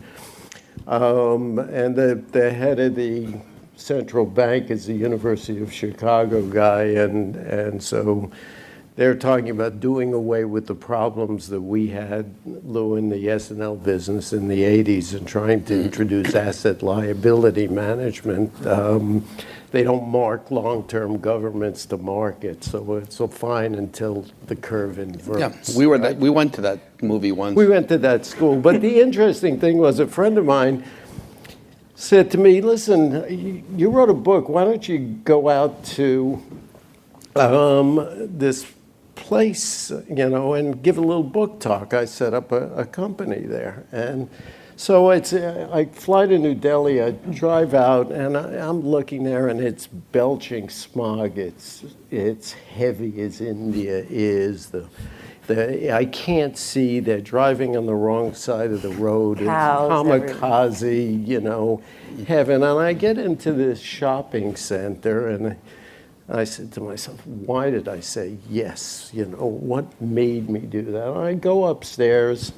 the head of the central bank is the University of Chicago guy, and so they're talking about doing away with the problems that we had, Lou, in the S&L business in the 80s and trying to introduce asset liability management. They don't mark long-term governments to market, so it's fine until the curve inverts. Yeah, we went to that movie once. We went to that school. But the interesting thing was a friend of mine said to me, listen, you wrote a book. Why don't you go out to this place, and give a little book talk? I set up a company there. And so I fly to New Delhi, I drive out, and I'm looking there, and it's belching smog. It's heavy as India is. I can't see. They're driving on the wrong side of the road. Cows, It's kamikaze, heaven. And I get into this shopping center, and I said to myself, why did I say yes? What made me do that? And I go upstairs,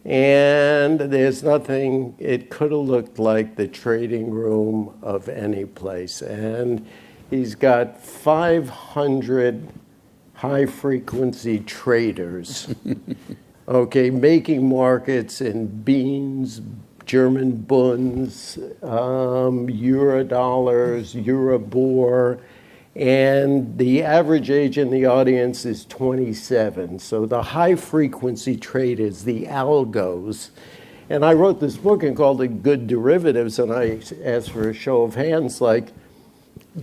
and there's nothing. It could have looked like the trading room of any place. And he's got 500 high-frequency traders, making markets in beans, German bunds, Eurodollars, Euribor, and the average age in the audience is 27. So the high-frequency traders, the algos. And I wrote this book and called it Good Derivatives, and I asked for a show of hands, like,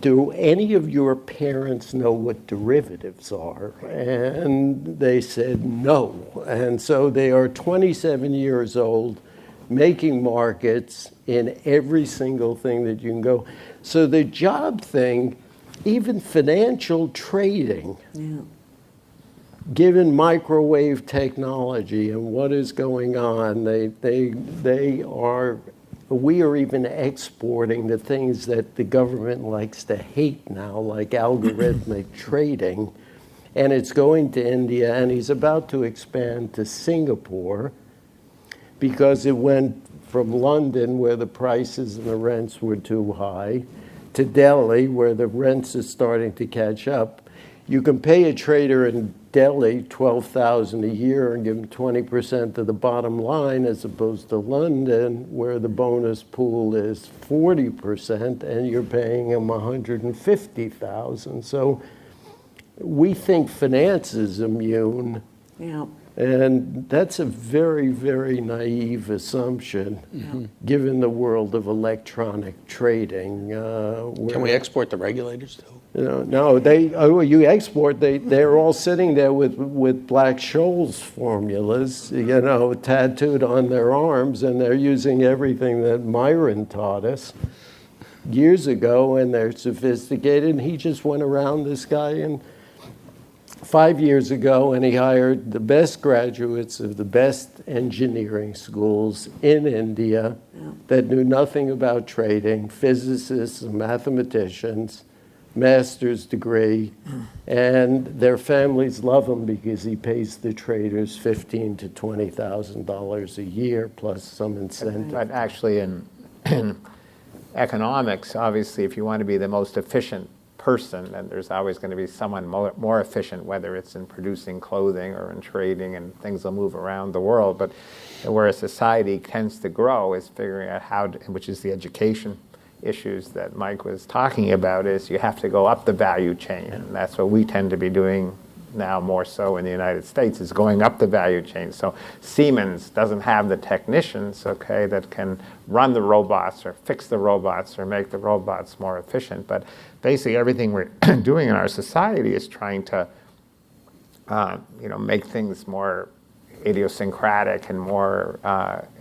do any of your parents know what derivatives are? And they said no. And so they are 27 years old, making markets in every single thing that you can go. So the job thing, even financial trading, given microwave technology and what is going on, we are even exporting the things that the government likes to hate now, like algorithmic trading. And it's going to India, and he's about to expand to Singapore because it went from London, where the prices and the rents were too high, to Delhi, where the rents are starting to catch up. You can pay a trader in Delhi $12,000 a year and give him 20% of the bottom line, as opposed to London, where the bonus pool is 40%, and you're paying him $150,000. So we think finance is immune. Yeah. And that's a very, very naive assumption, given the world of electronic trading. Can we export the regulators too? No, you export. They're all sitting there with Black Scholes formulas, tattooed on their arms, and they're using everything that Myron taught us years ago, and they're sophisticated. And he just went around, this guy, 5 years ago, and he hired the best graduates of the best engineering schools in India that knew nothing about trading, physicists and mathematicians, master's degree, and their families love him because he pays the traders $15,000 to $20,000 a year plus some incentive. But actually, in economics, obviously, if you want to be the most efficient person, then there's always going to be someone more efficient, whether it's in producing clothing or in trading, and things will move around the world. But where a society tends to grow is figuring out how to, which is the education issues that Mike was talking about, is you have to go up the value chain. And that's what we tend to be doing now more so in the United States, is going up the value chain. So Siemens doesn't have the technicians, that can run the robots or fix the robots or make the robots more efficient. But basically everything we're doing in our society is trying to make things more idiosyncratic and more,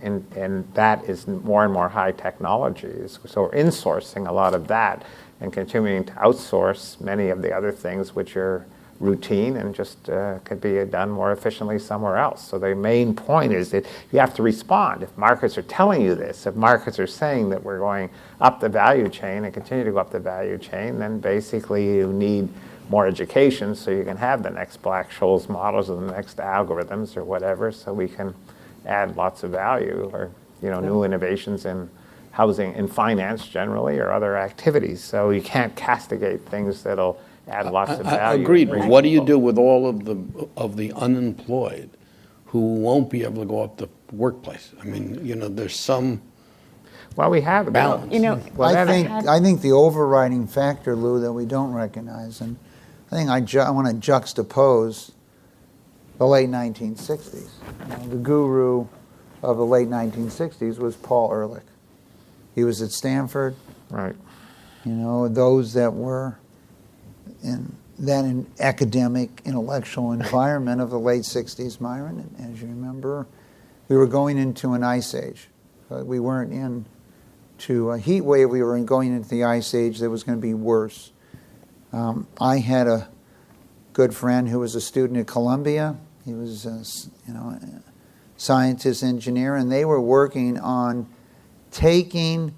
and that is more and more high technologies. So we're insourcing a lot of that and continuing to outsource many of the other things which are routine and just could be done more efficiently somewhere else. So the main point is that you have to respond. If markets are telling you this, if markets are saying that we're going up the value chain and continue to go up the value chain, then basically you need more education so you can have the next Black Scholes models or the next algorithms or whatever, so we can add lots of value or new innovations in housing, in finance generally, or other activities. So you can't castigate things that'll add lots of value. Agreed. and bring But what do you people. do with all of the unemployed who won't be able to go up the workplace? I mean, there's some Well, we have balance. Well, I think the overriding factor, Lou, that we don't recognize, and I think I want to juxtapose the late 1960s. The guru of the late 1960s was Paul Ehrlich. He was at Stanford. Right. Those that were in that academic, intellectual environment of the late 60s, Myron, as you remember, we were going into an ice age. We weren't into a heat wave. We were going into the ice age that was going to be worse. I had a good friend who was a student at Columbia. He was a scientist, engineer, and they were working on taking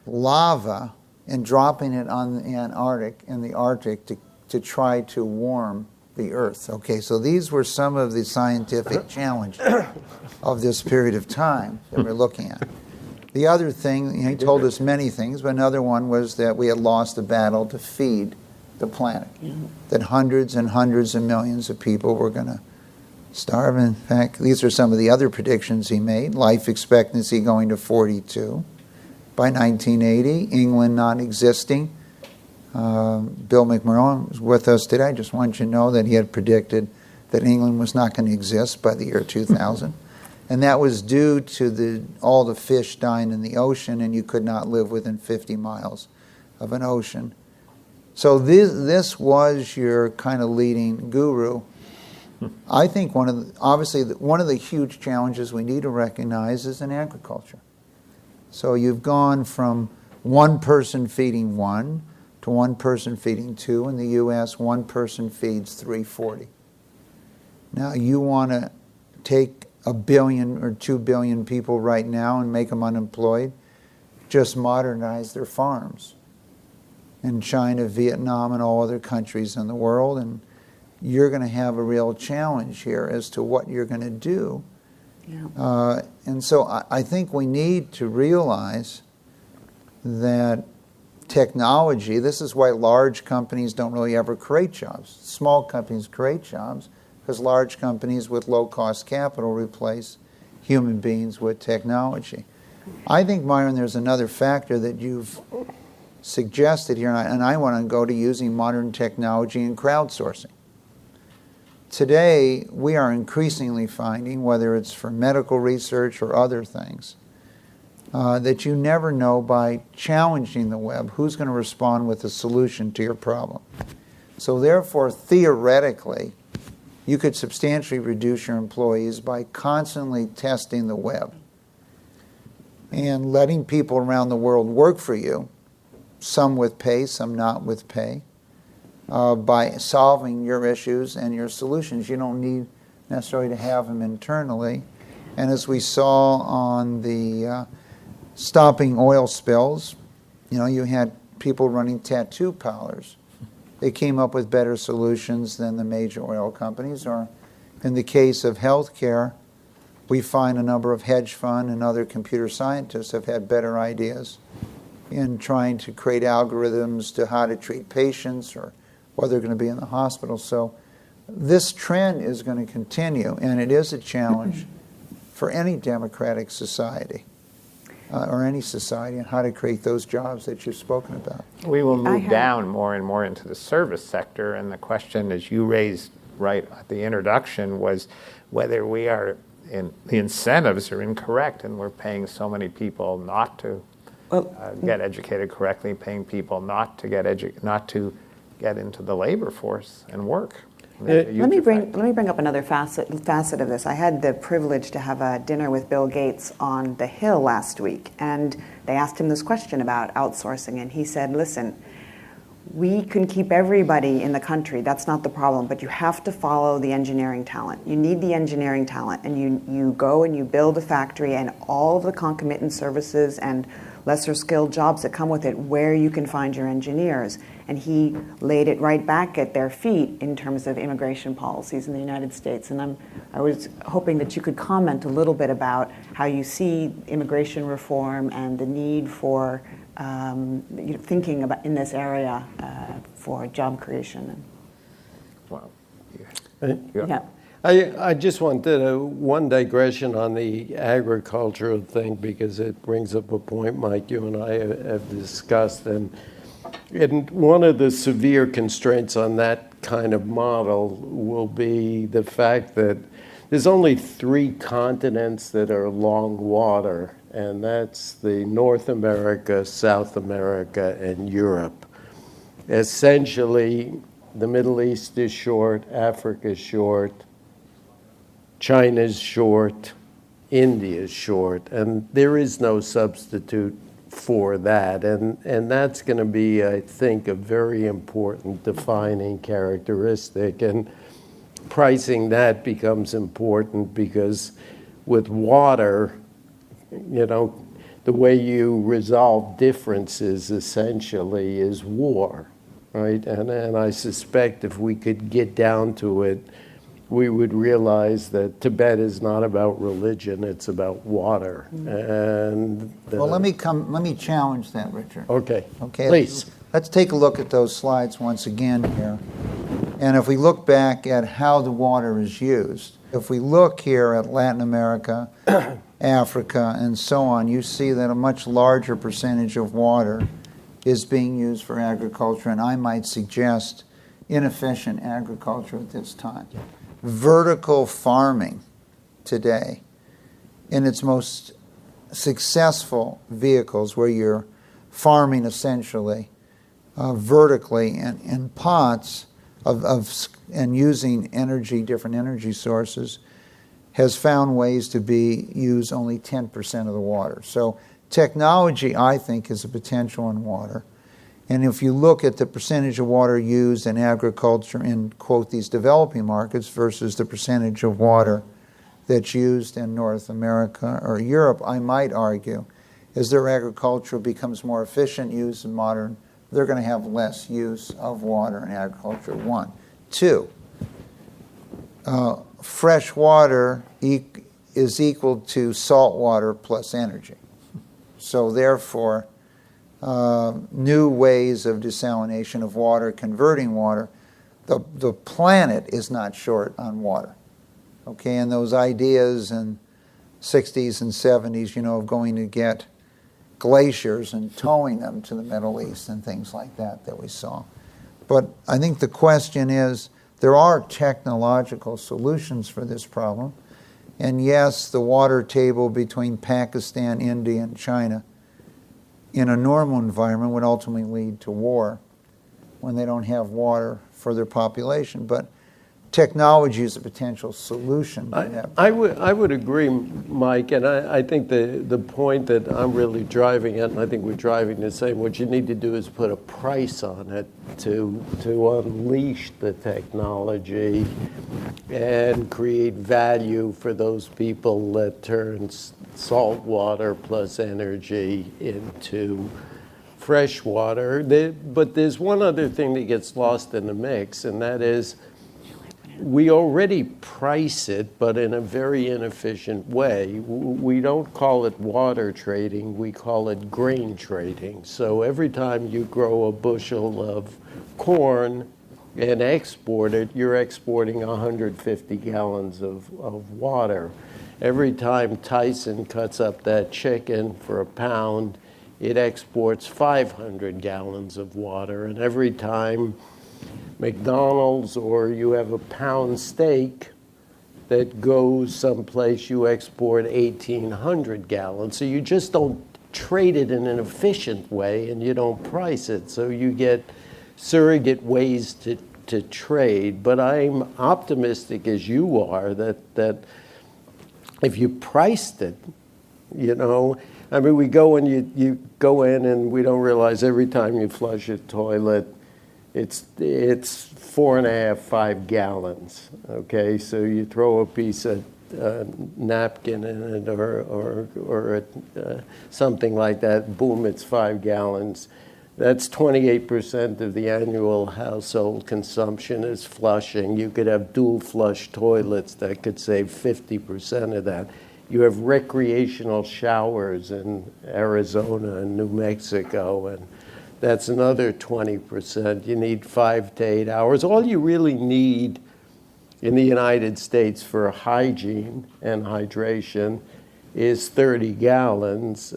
lava and dropping it on the Arctic to try to warm the Earth. Okay, so these were some of the scientific challenges of this period of time that we're looking at. The other thing, he told us many things, but another one was that we had lost the battle to feed the planet, that hundreds and hundreds of millions of people were going to starve. In fact, these are some of the other predictions he made. Life expectancy going to 42 by 1980, England not existing. Bill McMurrow was with us today. I just want you to know that he had predicted that England was not going to exist by the year 2000. And that was due to all the fish dying in the ocean, and you could not live within 50 miles of an ocean. So this was your kind of leading guru. I think one of the huge challenges we need to recognize is in agriculture. So you've gone from one person feeding one to one person feeding two. In the U.S., one person feeds 340. Now you want to take 1 billion or 2 billion people right now and make them unemployed, just modernize their farms in China, Vietnam, and all other countries in the world, and you're going to have a real challenge here as to what you're going to do. Yeah. And so I think we need to realize that technology, this is why large companies don't really ever create jobs. Small companies create jobs because large companies with low-cost capital replace human beings with technology. I think, Myron, there's another factor that you've suggested here, and I want to go to using modern technology and crowdsourcing. Today, we are increasingly finding, whether it's for medical research or other things, that you never know by challenging the web who's going to respond with a solution to your problem. So therefore, theoretically, you could substantially reduce your employees by constantly testing the web and letting people around the world work for you, some with pay, some not with pay, by solving your issues and your solutions. You don't need necessarily to have them internally. And as we saw on the stopping oil spills, you had people running tattoo parlors. They came up with better solutions than the major oil companies. Or in the case of healthcare, we find a number of hedge fund and other computer scientists have had better ideas in trying to create algorithms to how to treat patients or whether they're going to be in the hospital. So this trend is going to continue, and it is a challenge for any democratic society or any society on how to create those jobs that you've spoken about. We will move down more and more into the service sector, and the question, as you raised right at the introduction, was whether we are the incentives are incorrect, and we're paying so many people not to get educated correctly, paying people not to get into the labor force and work. Let me bring up another facet of this. I had the privilege to have a dinner with Bill Gates on the Hill last week, and they asked him this question about outsourcing, and he said, listen, we can keep everybody in the country, that's not the problem, but you have to follow the engineering talent. You need the engineering talent, and you go and you build a factory, and all of the concomitant services and lesser skilled jobs that come with it, where you can find your engineers. And he laid it right back at their feet in terms of immigration policies in the United States. And I was hoping that you could comment a little bit about how you see immigration reform and the need for thinking about in this area for job creation. Well, Yeah. I just wanted one digression on the agricultural thing because it brings up a point, Mike, you and I have discussed. And one of the severe constraints on that kind of model will be the fact that there's only 3 continents that are along water, and that's the North America, South America, and Europe. Essentially, the Middle East is short, Africa is short, China's short, India's short, and there is no substitute for that. And that's going to be, I think, a very important defining characteristic. And pricing that becomes important because with water, the way you resolve differences essentially is war, right? And I suspect if we could get down to it, we would realize that Tibet is not about religion, it's about water. And Well, let me challenge that, Richard. Okay, Okay, please. Let's take a look at those slides once again here. And if we look back at how the water is used, if we look here at Latin America, Africa, and so on, you see that a much larger percentage of water is being used for agriculture, and I might suggest inefficient agriculture at this time. Vertical farming today, in its most successful vehicles, where you're farming essentially vertically in pots and using different energy sources, has found ways to use only 10% of the water. So technology, I think, is a potential in water. And if you look at the percentage of water used in agriculture in, quote, these developing markets versus the percentage of water that's used in North America or Europe, I might argue, as their agriculture becomes more efficient use in modern, they're going to have less use of water in agriculture, 1. 2, fresh water is equal to salt water plus energy. So therefore, new ways of desalination of water, converting water. The planet is not short on water. Okay, and those ideas in 60s and 70s, of going to get glaciers and towing them to the Middle East and things like that we saw. But I think the question is, there are technological solutions for this problem. And yes, the water table between Pakistan, India, and China in a normal environment would ultimately lead to war when they don't have water for their population. But technology is a potential solution to that. I would agree, Mike, and I think the point that I'm really driving at, and I think we're driving the same, what you need to do is put a price on it to unleash the technology and create value for those people that turn salt water plus energy into fresh water. But there's one other thing that gets lost in the mix, and that is we already price it, but in a very inefficient way. We don't call it water trading, we call it grain trading. So every time you grow a bushel of corn and export it, you're exporting 150 gallons of water. Every time Tyson cuts up that chicken for a pound, it exports 500 gallons of water. And every time McDonald's or you have a pound steak that goes someplace, you export 1,800 gallons. So you just don't trade it in an efficient way and you don't price it. So you get surrogate ways to trade. But I'm optimistic as you are that if you priced it, we go and you go in and we don't realize every time you flush a toilet, it's 4.5, 5 gallons. Okay, so you throw a piece of napkin in it or something like that, boom, it's 5 gallons. That's 28% of the annual household consumption is flushing. You could have dual flush toilets that could save 50% of that. You have recreational showers in Arizona and New Mexico, and that's another 20%. You need 5 to 8 hours. All you really need in the United States for hygiene and hydration is 30 gallons.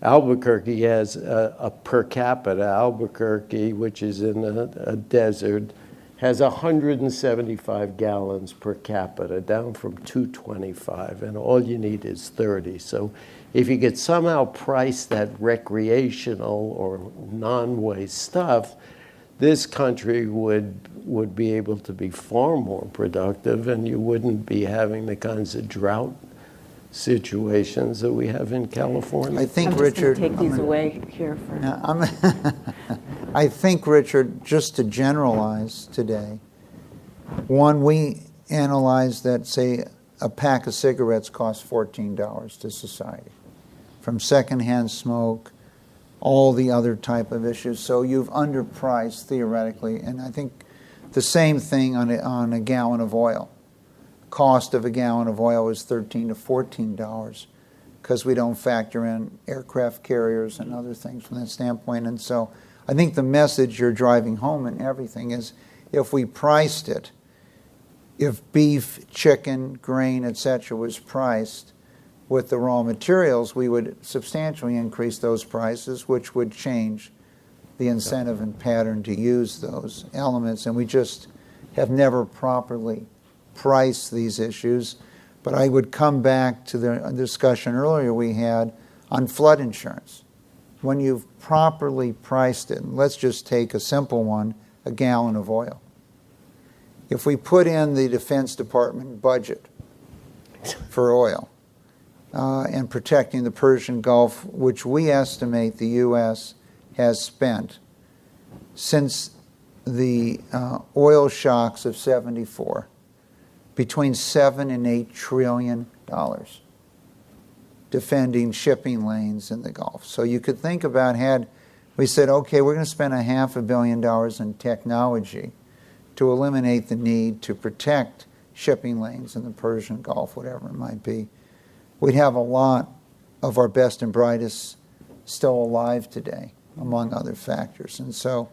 Albuquerque has a per capita. Albuquerque, which is in a desert, has 175 gallons per capita, down from 225, and all you need is 30. So if you could somehow price that recreational or non-waste stuff, this country would be able to be far more productive, and you wouldn't be having the kinds of drought situations that we have in California. I think, I'm just Richard, going to take these away here for. I think, Richard, just to generalize today, one, we analyzed that, say, a pack of cigarettes costs $14 to society, from secondhand smoke, all the other type of issues. So you've underpriced theoretically, and I think the same thing on a gallon of oil. Cost of a gallon of oil is $13 to $14 because we don't factor in aircraft carriers and other things from that standpoint. And so I think the message you're driving home in everything is if we priced it, if beef, chicken, grain, etc. was priced with the raw materials, we would substantially increase those prices, which would change the incentive and pattern to use those elements. And we just have never properly price these issues. But I would come back to the discussion earlier we had on flood insurance. When you've properly priced it, let's just take a simple one, a gallon of oil. If we put in the Defense Department budget for oil and protecting the Persian Gulf, which we estimate the U.S. has spent since the oil shocks of '74, between $7 and $8 trillion defending shipping lanes in the Gulf. So you could think about had we said, okay, we're going to spend $500 million in technology to eliminate the need to protect shipping lanes in the Persian Gulf, whatever it might be, we'd have a lot of our best and brightest still alive today, among other factors. And so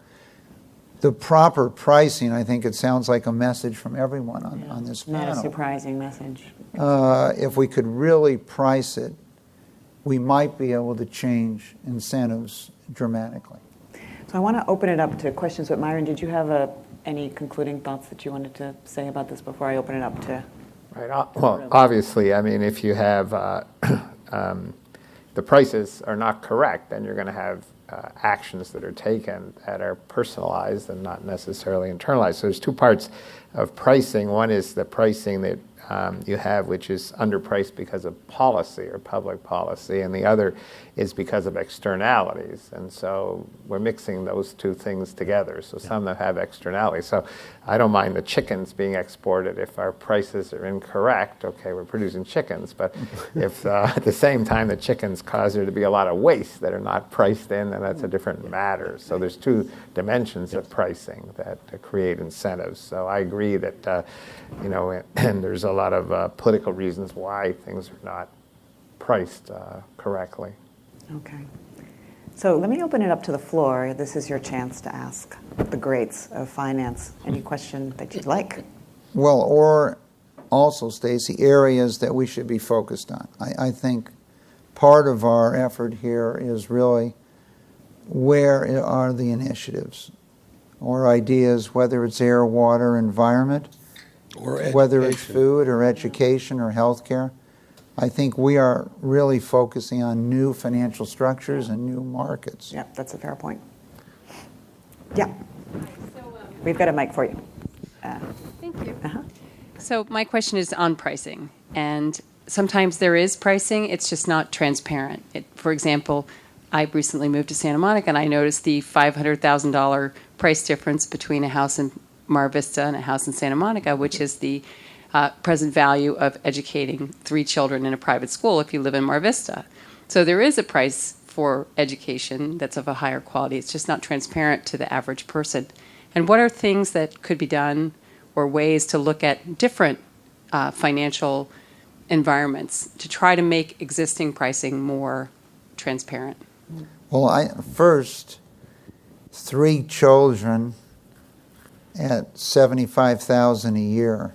the proper pricing, I think it sounds like a message from everyone on this panel. Not a surprising message. If we could really price it, we might be able to change incentives dramatically. So I want to open it up to questions. But Myron, did you have any concluding thoughts that you wanted to say about this before I open it up to? Right. Well, obviously, I mean, if you have the prices are not correct, then you're going to have actions that are taken that are personalized and not necessarily internalized. So there's two parts of pricing. One is the pricing that you have, which is underpriced because of policy or public policy, and the other is because of externalities. And so we're mixing those two things together. So some that have externalities. So I don't mind the chickens being exported if our prices are incorrect. Okay, we're producing chickens, but if at the same time the chickens cause there to be a lot of waste that are not priced in, then that's a different matter. So there's two dimensions of pricing that create incentives. So I agree that and there's a lot of political reasons why things are not priced correctly. Okay. So let me open it up to the floor. This is your chance to ask the greats of finance any question that you'd like. Well, or also, Stacy, areas that we should be focused on. I think part of our effort here is really where are the initiatives or ideas, whether it's air, water, environment, Or whether it's education. food or education or healthcare. I think we are really focusing on new financial structures and new markets. Yep, that's a fair point. Yeah. We've got a mic for you. Thank you. Uh-huh. So my question is on pricing, and sometimes there is pricing, it's just not transparent. For example, I recently moved to Santa Monica, and I noticed the $500,000 price difference between a house in Mar Vista and a house in Santa Monica, which is the present value of educating 3 children in a private school if you live in Mar Vista. So there is a price for education that's of a higher quality. It's just not transparent to the average person. And what are things that could be done or ways to look at different financial environments to try to make existing pricing more transparent? Well, first, 3 children at $75,000 a year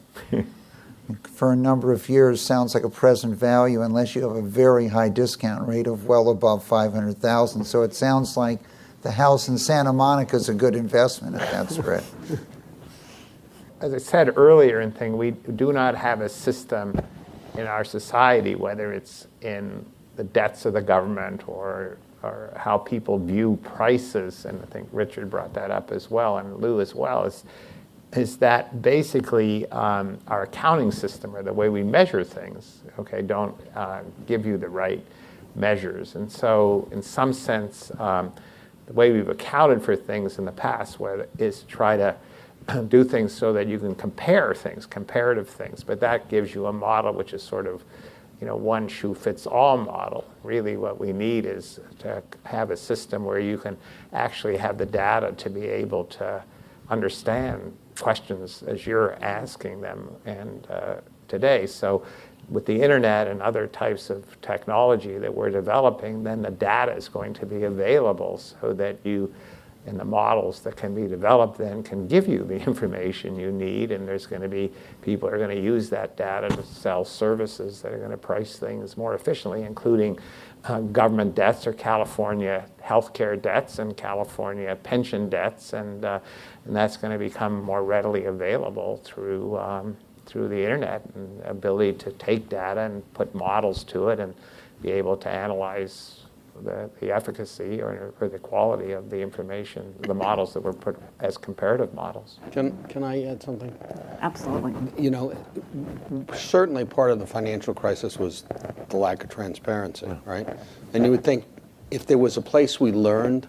for a number of years sounds like a present value unless you have a very high discount rate of well above $500,000. So it sounds like the house in Santa Monica is a good investment at that spread. As I said earlier in thing, we do not have a system in our society, whether it's in the debts of the government or how people view prices, and I think Richard brought that up as well, and Lou as well, is that basically our accounting system or the way we measure things, don't give you the right measures. And so in some sense, the way we've accounted for things in the past is to try to do things so that you can compare things, comparative things, but that gives you a model which is sort of one shoe fits all model. Really what we need is to have a system where you can actually have the data to be able to understand questions as you're asking them and today. So with the internet and other types of technology that we're developing, then the data is going to be available so that you, and the models that can be developed then can give you the information you need, and there's going to be people who are going to use that data to sell services that are going to price things more efficiently, including government debts or California healthcare debts and California pension debts, and that's going to become more readily available through the internet and the ability to take data and put models to it and be able to analyze the efficacy or the quality of the information, the models that were put as comparative models. Can I add something? Absolutely. Certainly part of the financial crisis was the lack of transparency, right? And you would think if there was a place we learned,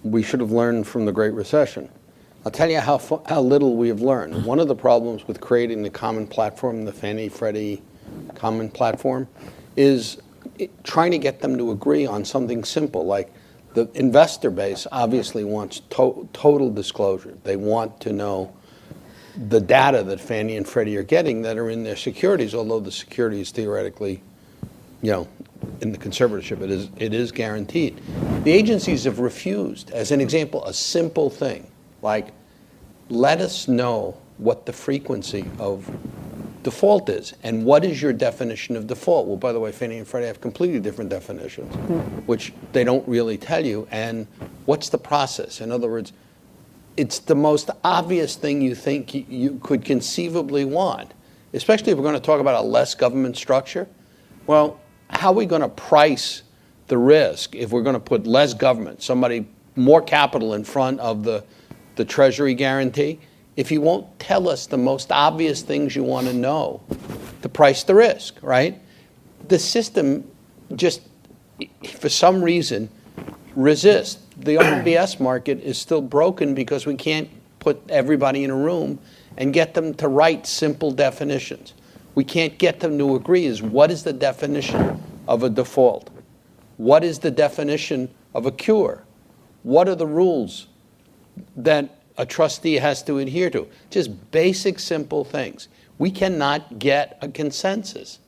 we should have learned from the Great Recession. I'll tell you how little we have learned. One of the problems with creating the common platform, the Fannie Freddie common platform, is trying to get them to agree on something simple, like the investor base obviously wants total disclosure. They want to know the data that Fannie and Freddie are getting that are in their securities, although the security is theoretically, in the conservatorship, it is guaranteed. The agencies have refused. As an example, a simple thing, like let us know what the frequency of default is, and what is your definition of default? Well, by the way, Fannie and Freddie have completely different definitions, which they don't really tell you. And what's the process? In other words, it's the most obvious thing you think you could conceivably want, especially if we're going to talk about a less government structure. Well, how are we going to price the risk if we're going to put less government, more capital in front of the Treasury guarantee, if you won't tell us the most obvious things you want to know to price the risk, right? The system just, for some reason, resists. The RMBS market is still broken because we can't put everybody in a room and get them to write simple definitions. We can't get them to agree what is the definition of a default? What is the definition of a cure? What are the rules that a trustee has to adhere to? Just basic, simple things. We cannot get a consensus.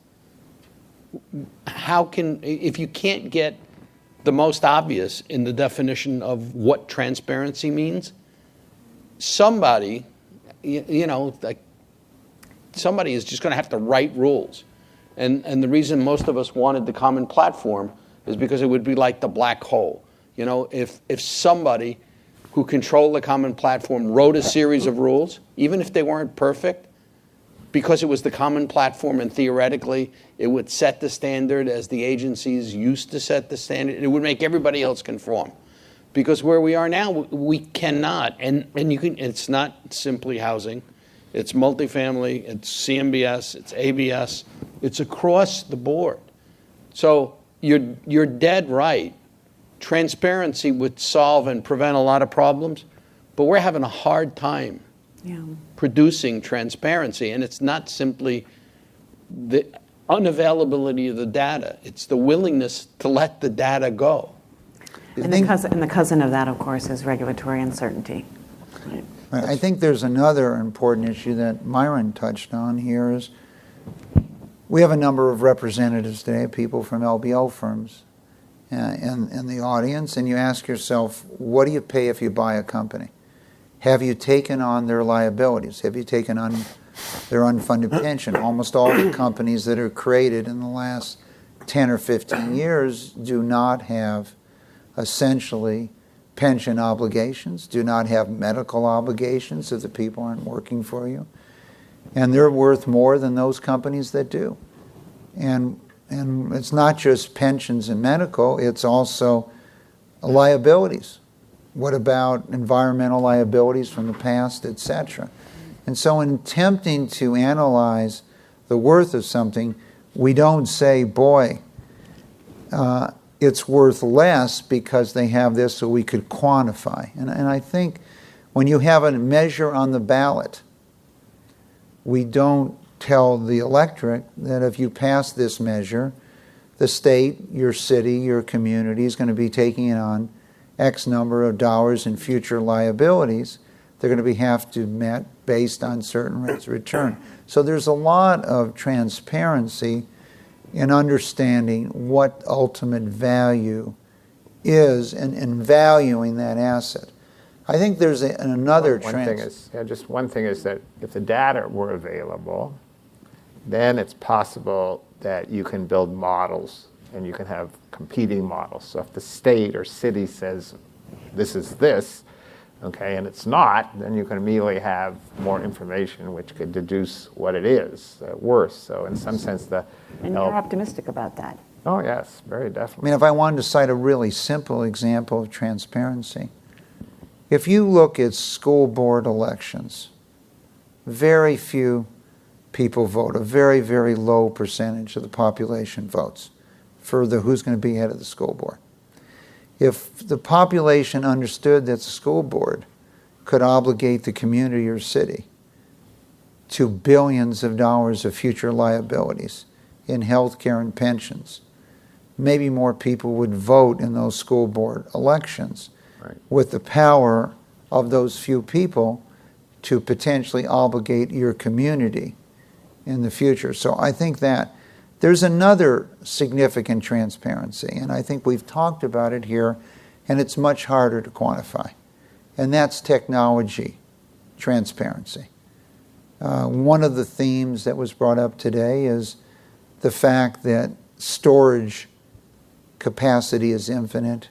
If you can't get the most obvious in the definition of what transparency means, somebody is just going to have to write rules. And the reason most of us wanted the common platform is because it would be like the black hole. If somebody who controlled the common platform wrote a series of rules, even if they weren't perfect, because it was the common platform and theoretically it would set the standard as the agencies used to set the standard, it would make everybody else conform. Because where we are now, we cannot, and it's not simply housing, it's multifamily, it's CMBS, it's ABS, it's across the board. So you're dead right. Transparency would solve and prevent a lot of problems, but we're having a hard time Yeah. producing transparency. And it's not simply the unavailability of the data, it's the willingness to let the data go. And the cousin of that, of course, is regulatory uncertainty. Right. I think there's another important issue that Myron touched on here is we have a number of representatives today, people from LBO firms in the audience, and you ask yourself, what do you pay if you buy a company? Have you taken on their liabilities? Have you taken on their unfunded pension? Almost all the companies that are created in the last 10 or 15 years do not have essentially pension obligations, do not have medical obligations if the people aren't working for you. And they're worth more than those companies that do. And it's not just pensions and medical, it's also liabilities. What about environmental liabilities from the past, etc.? And so in attempting to analyze the worth of something, we don't say, boy, it's worth less because they have this, so we could quantify. And I think when you have a measure on the ballot, we don't tell the electorate that if you pass this measure, the state, your city, your community is going to be taking on X number of dollars in future liabilities. They're going to have to be met based on certain rates of return. So there's a lot of transparency in understanding what ultimate value is and valuing that asset. I think there's another trend. One thing is that if the data were available, then it's possible that you can build models and you can have competing models. So if the state or city says this is this, okay, and it's not, then you can immediately have more information which could deduce what it is worth. So in some sense, and you're optimistic about that. Oh yes, very I definitely. mean, if I wanted to cite a really simple example of transparency, if you look at school board elections, very few people vote. A very, very low percentage of the population votes for who's going to be head of the school board. If the population understood that the school board could obligate the community or city to billions of dollars of future liabilities in health care and pensions, maybe more people would vote in those school board elections with the power of those few people to potentially obligate your community in the future. So I think that there's another significant transparency, and I think we've talked about it here, and it's much harder to quantify, and that's technology transparency. One of the themes that was brought up today is the fact that storage capacity is infinite,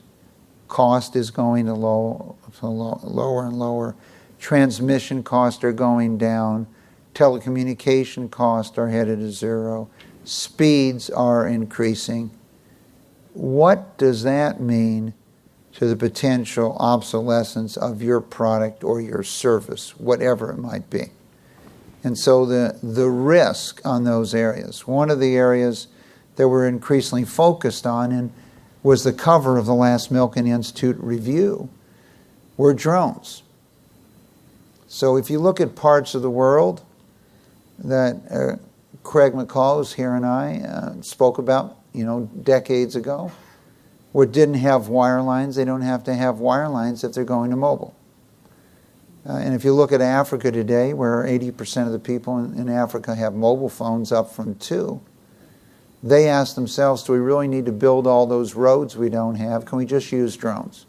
cost is going to lower and lower, transmission costs are going down, telecommunication costs are headed to zero, speeds are increasing. What does that mean to the potential obsolescence of your product or your service, whatever it might be? And so the risk on those areas, one of the areas that we're increasingly focused on and was the cover of the last Milken Institute review, were drones. So if you look at parts of the world that Craig McCall, who's here, and I spoke about, decades ago, where didn't have wire lines, they don't have to have wire lines if they're going to mobile. And if you look at Africa today, where 80% of the people in Africa have mobile phones, up from 2, they ask themselves, do we really need to build all those roads we don't have? Can we just use drones?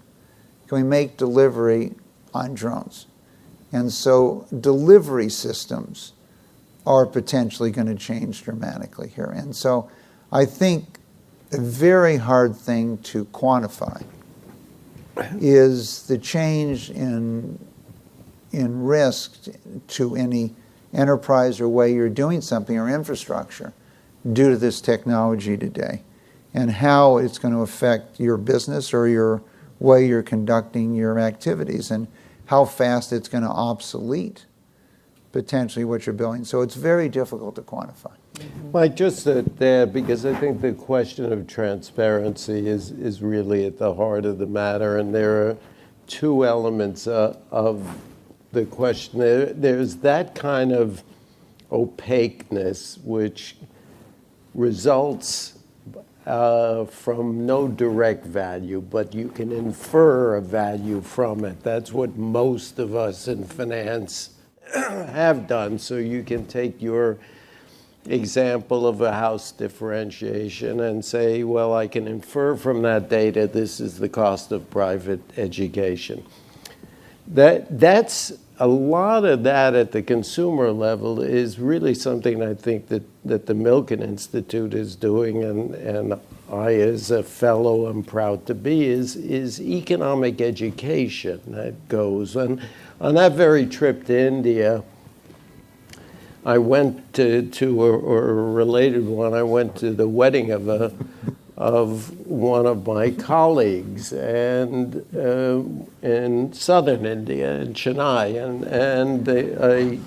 Can we make delivery on drones? And so delivery systems are potentially going to change dramatically here. And so I think a very hard thing to quantify is the change in risk to any enterprise or way you're doing something or infrastructure due to this technology today, and how it's going to affect your business or your way you're conducting your activities, and how fast it's going to obsolete potentially what you're building. So it's very difficult to quantify. Mike, just there, because I think the question of transparency is really at the heart of the matter, and there are two elements of the question. There's that kind of opaqueness which results from no direct value, but you can infer a value from it. That's what most of us in finance have done. So you can take your example of a house differentiation and say, well, I can infer from that data this is the cost of private education. That's a lot of that at the consumer level is really something I think that the Milken Institute is doing, and I, as a fellow, am proud to be, is economic education that goes. And on that very trip to India, I went to a related one. I went to the wedding of one of my colleagues, and in southern India, in Chennai, and an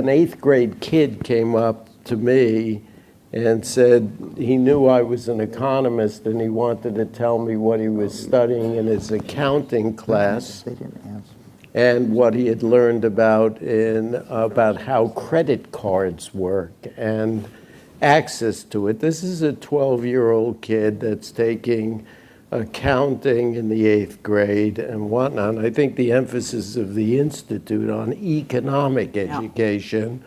eighth grade kid came up to me and said he knew I was an economist and he wanted to tell me what he was studying in his accounting class. They didn't answer. And what he had learned about how credit cards work and access to it. This is a 12-year-old kid that's taking accounting in the 8th grade and whatnot. I think the emphasis of the Institute on economic education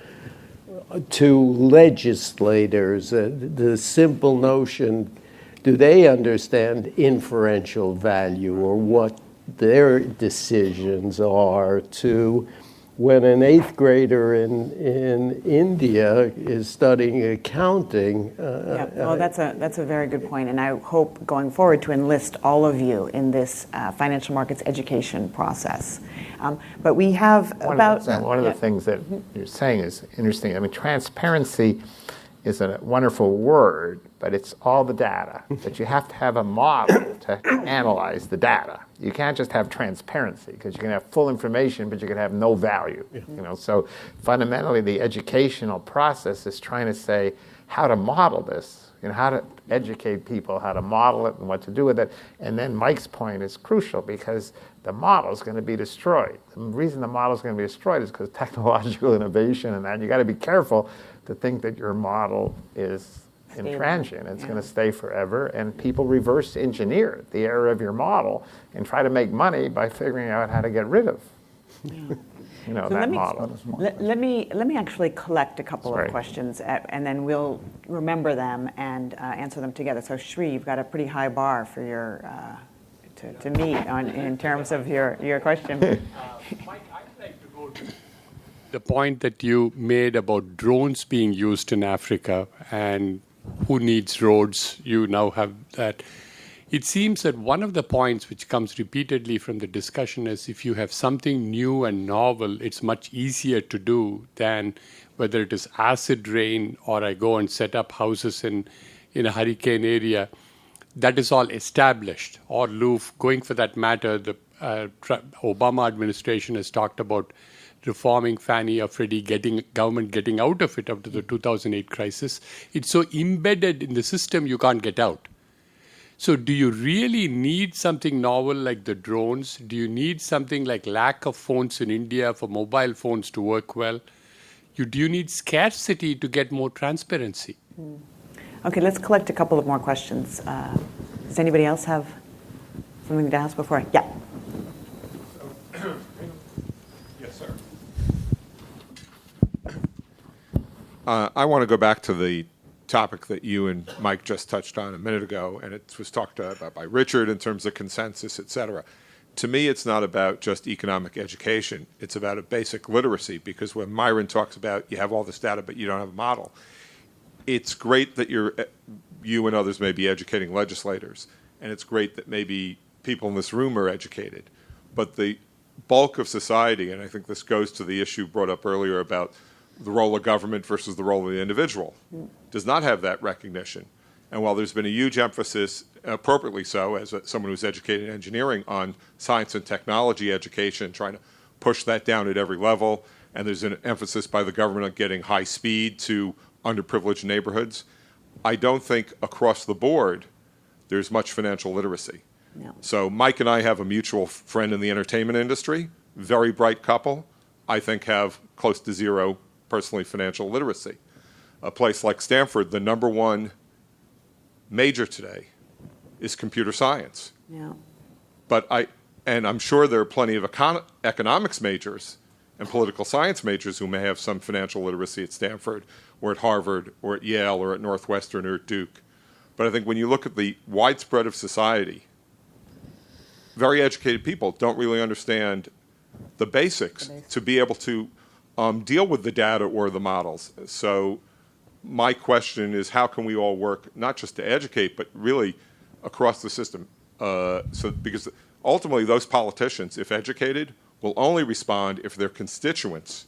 to legislators, the simple notion, do they understand inferential value or what their decisions are, to when an 8th grader in India is studying accounting. Well, that's a very good point, and I hope going forward to enlist all of you in this financial markets education process. But we have one of the things that you're saying is interesting. I mean, transparency is a wonderful word, but it's all the data. But you have to have a model to analyze the data. You can't just have transparency, because you can have full information, but you can have no value. So fundamentally, the educational process is trying to say how to model this, how to educate people, how to model it, and what to do with it. And then Mike's point is crucial, because the model is going to be destroyed. The reason the model is going to be destroyed is because technological innovation and that. You got to be careful to think that your model is intransient. It's going to stay forever, and people reverse engineer the error of your model and try to make money by figuring out how to get rid of that model. Let me actually collect a couple of questions, and then we'll remember them and answer them together. So Shri, you've got a pretty high bar for your to meet in terms of your question. Mike, I'd like to go to the point that you made about drones being used in Africa and who needs roads. You now have that. It seems that one of the points which comes repeatedly from the discussion is if you have something new and novel, it's much easier to do than whether it is acid rain or I go and set up houses in a hurricane area. That is all established. Or Loof, going for that matter, the Obama administration has talked about reforming Fannie or Freddie, government getting out of it after the 2008 crisis. It's so embedded in the system you can't get out. So do you really need something novel like the drones? Do you need something like lack of phones in India for mobile phones to work well? Do you need scarcity to get more transparency? Okay, let's collect a couple of more questions. Does anybody else have something to ask before? Yeah. Yes, sir. I want to go back to the topic that you and Mike just touched on a minute ago, and it was talked about by Richard in terms of consensus, et cetera. To me, it's not about just economic education. It's about a basic literacy, because when Myron talks about you have all this data but you don't have a model, it's great that you and others may be educating legislators, and it's great that maybe people in this room are educated. But the bulk of society, and I think this goes to the issue brought up earlier about the role of government versus the role of the individual, does not have that recognition. And while there's been a huge emphasis, appropriately so, as someone who's educated in engineering, on science and technology education, trying to push that down at every level, and there's an emphasis by the government on getting high speed to underprivileged neighborhoods, I don't think across the board there's much financial literacy. No. So Mike and I have a mutual friend in the entertainment industry very bright couple, I think, have close to zero personally financial literacy. A place like Stanford, the number one major today is computer science. Yeah. And I'm sure there are plenty of economics majors and political science majors who may have some financial literacy at Stanford or at Harvard or at Yale or at Northwestern or at Duke. But I think when you look at the widespread of society, very educated people don't really understand the basics to be able to deal with the data or the models. So my question is, how can we all work not just to educate, but really across the system? Because ultimately, those politicians, if educated, will only respond if their constituents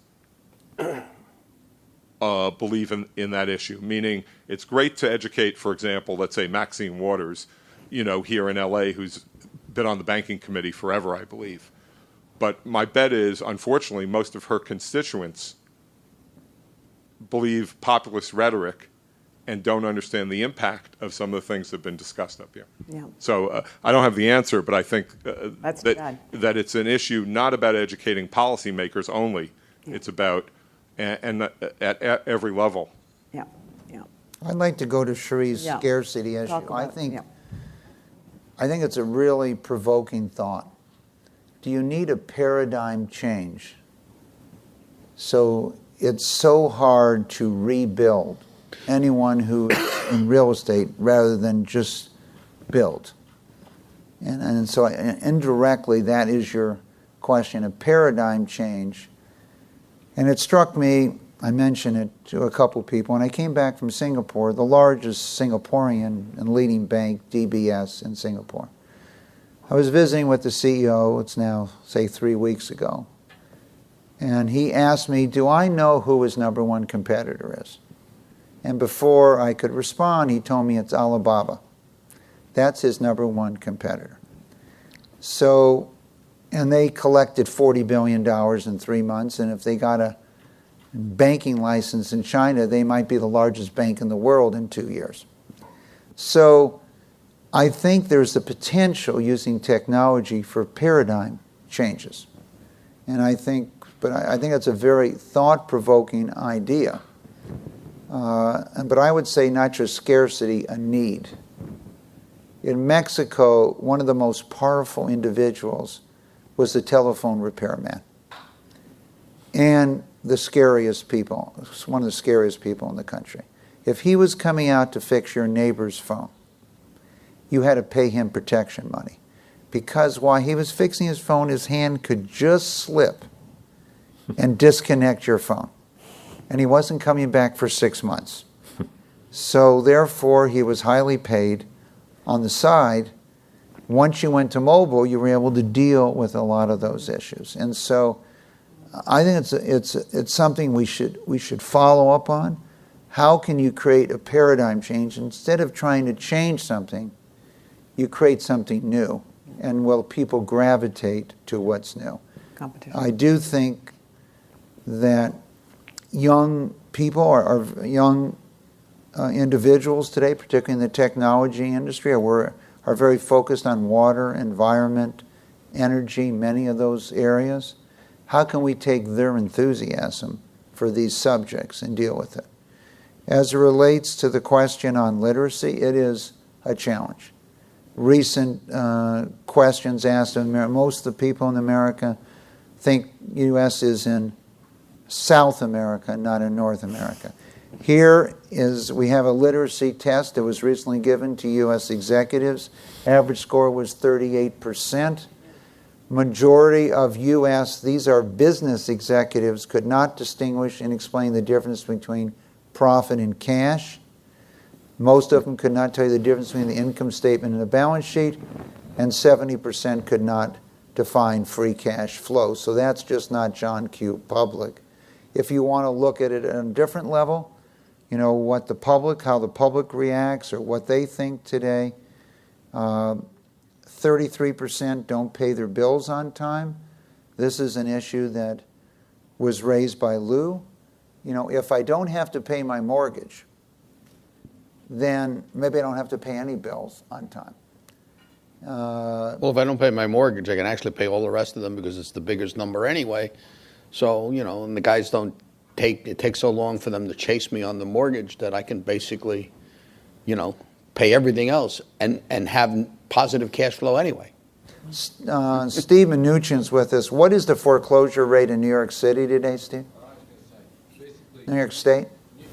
believe in that issue. Meaning, it's great to educate, for example, let's say Maxine Waters, here in LA, who's been on the banking committee forever, I believe. But my bet is, unfortunately, most of her constituents believe populist rhetoric and don't understand the impact of some of the things that have been discussed up here. Yeah. So I don't have the answer, but I think that it's an issue not about educating policymakers only. Yeah. It's about, and at every level. Yeah, yeah. I'd like to go to Cherie's scarcity issue. I think it's a really provoking thought. Do you need a paradigm change? So it's so hard to rebuild anyone who in real estate rather than just build. And so indirectly that is your question, a paradigm change. And it struck me, I mentioned it to a couple people, when I came back from Singapore, the largest Singaporean and leading bank, DBS, in Singapore. I was visiting with the CEO, it's now, say, 3 weeks ago. And he asked me, do I know who his number one competitor is? And before I could respond, he told me it's Alibaba. That's his number one competitor. So, and they collected $40 billion in 3 months, and if they got a banking license in China, they might be the largest bank in the world in 2 years. So I think there's the potential using technology for paradigm changes. And I think it's a very thought-provoking idea. But I would say not just scarcity, a need. In Mexico, one of the most powerful individuals was the telephone repairman. And the scariest people, one of the scariest people in the country. If he was coming out to fix your neighbor's phone, you had to pay him protection money. Because while he was fixing his phone, his hand could just slip and disconnect your phone. And he wasn't coming back for 6 months. So therefore, he was highly paid. On the side, once you went to mobile, you were able to deal with a lot of those issues. And so I think it's something we should follow up on. How can you create a paradigm change? Instead of trying to change something, you create something new. And will people gravitate to what's new? Competition. I do think that young people or young individuals today, particularly in the technology industry, are very focused on water, environment, energy, many of those areas. How can we take their enthusiasm for these subjects and deal with it? As it relates to the question on literacy, it is a challenge. Recent questions asked in America, most of the people in America think U.S. is in South America, not in North America. Here we have a literacy test that was recently given to U.S. executives. Average score was 38%. Majority of U.S., these are business executives, could not distinguish and explain the difference between profit and cash. Most of them could not tell you the difference between the income statement and the balance sheet, and 70% could not define free cash flow. So that's just not John Q. Public. If you want to look at it at a different level, how the public reacts or what they think today, 33% don't pay their bills on time. This is an issue that was raised by Lou. If I don't have to pay my mortgage, then maybe I don't have to pay any bills on time. Well, if I don't pay my mortgage, I can actually pay all the rest of them because it's the biggest number anyway. So, and the guys it takes so long for them to chase me on the mortgage that I can basically, pay everything else and have positive cash flow anyway. Steve Mnuchin's with us. What is the foreclosure rate in New York City today, Steve? New York State?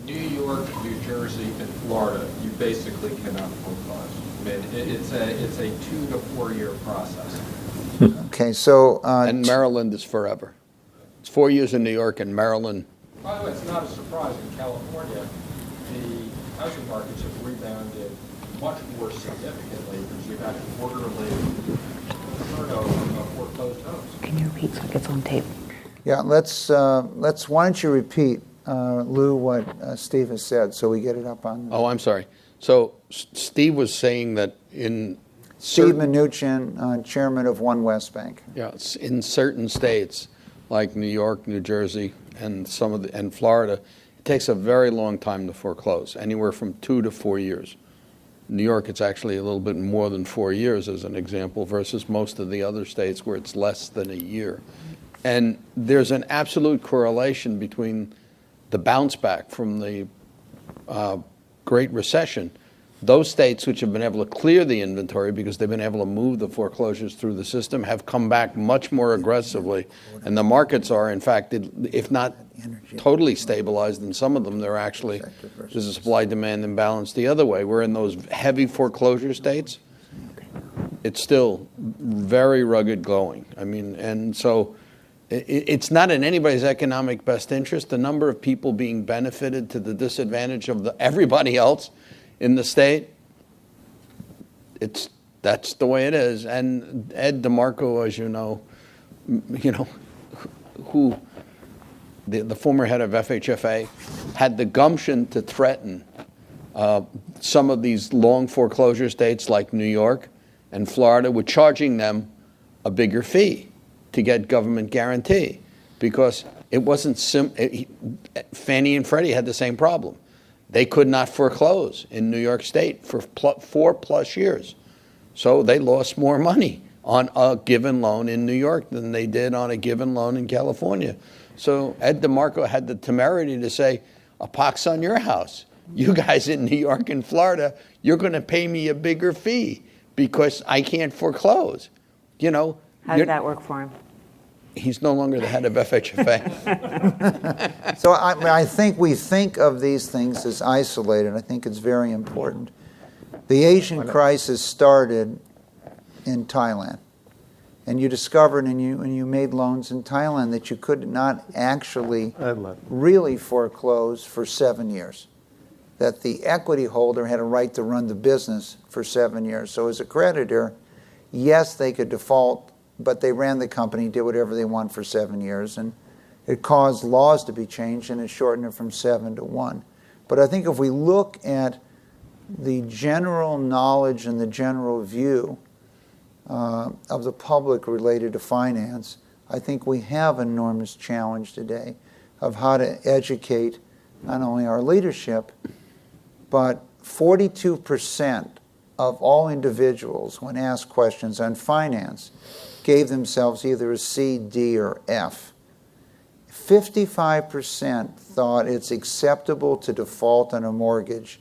New York, New Jersey, and Florida, you basically cannot foreclose. I mean, it's a 2 to 4 year process. Okay, so... and Maryland is forever. It's 4 years in New York and Maryland. By the way, it's not a surprise. In California, the housing markets have rebounded much more significantly because you've had quarterly turnover of foreclosed homes. Can you repeat so it gets on tape? Yeah, why don't you repeat, Lou, what Steve has said so we get it up on... Oh, I'm sorry. So Steve was saying that Steve Mnuchin, chairman of One West Bank. Yeah, in certain states like New York, New Jersey, and and Florida, it takes a very long time to foreclose, anywhere from 2 to 4 years. New York, it's actually a little bit more than 4 years, as an example, versus most of the other states where it's less than a year. And there's an absolute correlation between the bounce back from the Great Recession. Those states which have been able to clear the inventory because they've been able to move the foreclosures through the system have come back much more aggressively. And the markets are, in fact, if not totally stabilized in some of them, there's a supply-demand imbalance the other way. We're in those heavy foreclosure states. It's still very rugged going. I mean, and so it's not in anybody's economic best interest. The number of people being benefited to the disadvantage of everybody else in the state, that's the way it is. And Ed DeMarco, as you know, who the former head of FHFA, had the gumption to threaten some of these long foreclosure states like New York and Florida with charging them a bigger fee to get government guarantee, because it wasn't Fannie and Freddie had the same problem. They could not foreclose in New York State for 4+ years. So they lost more money on a given loan in New York than they did on a given loan in California. So Ed DeMarco had the temerity to say, a pox on your house. You guys in New York and Florida, you're going to pay me a bigger fee because I can't foreclose. How did that work for him? He's no longer the head of FHFA. So I think we think of these things as isolated. I think it's very important. The Asian crisis started in Thailand. And you discovered and you made loans in Thailand that you could not actually really foreclose for 7 years. That the equity holder had a right to run the business for 7 years. So as a creditor, yes, they could default, but they ran the company, did whatever they want for 7 years, and it caused laws to be changed, and it shortened it from 7 to 1. But I think if we look at the general knowledge and the general view of the public related to finance, I think we have an enormous challenge today of how to educate not only our leadership, but 42% of all individuals, when asked questions on finance, gave themselves either a C, D, or F. 55% thought it's acceptable to default on a mortgage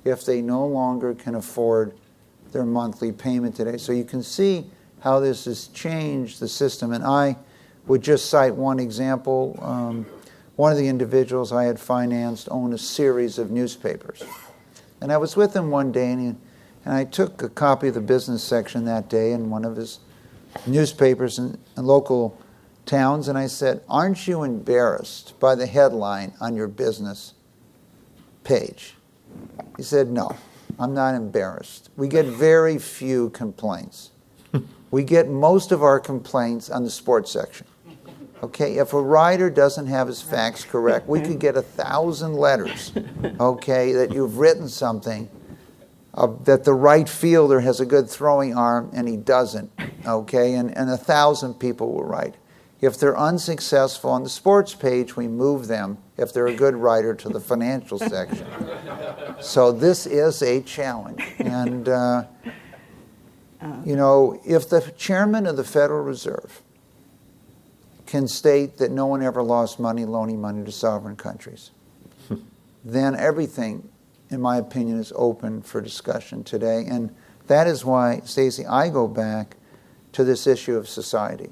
if they no longer can afford their monthly payment today. So you can see how this has changed the system. And I would just cite one example. One of the individuals I had financed owned a series of newspapers. And I was with him one day, and I took a copy of the business section that day in one of his newspapers in local towns, and I said, "Aren't you embarrassed by the headline on your business page?" He said, "No, I'm not embarrassed. We get very few complaints. We get most of our complaints on the sports section. Okay, if a writer doesn't have his facts correct, we could get 1,000 letters, okay, that you've written something, that the right fielder has a good throwing arm and he doesn't, okay, and 1,000 people will write. If they're unsuccessful on the sports page, we move them, if they're a good writer, to the financial section. So this is a challenge. And You know, if the chairman of the Federal Reserve can state that no one ever lost money loaning money to sovereign countries, then everything, in my opinion, is open for discussion today. And that is why, Stacey, I go back to this issue of society.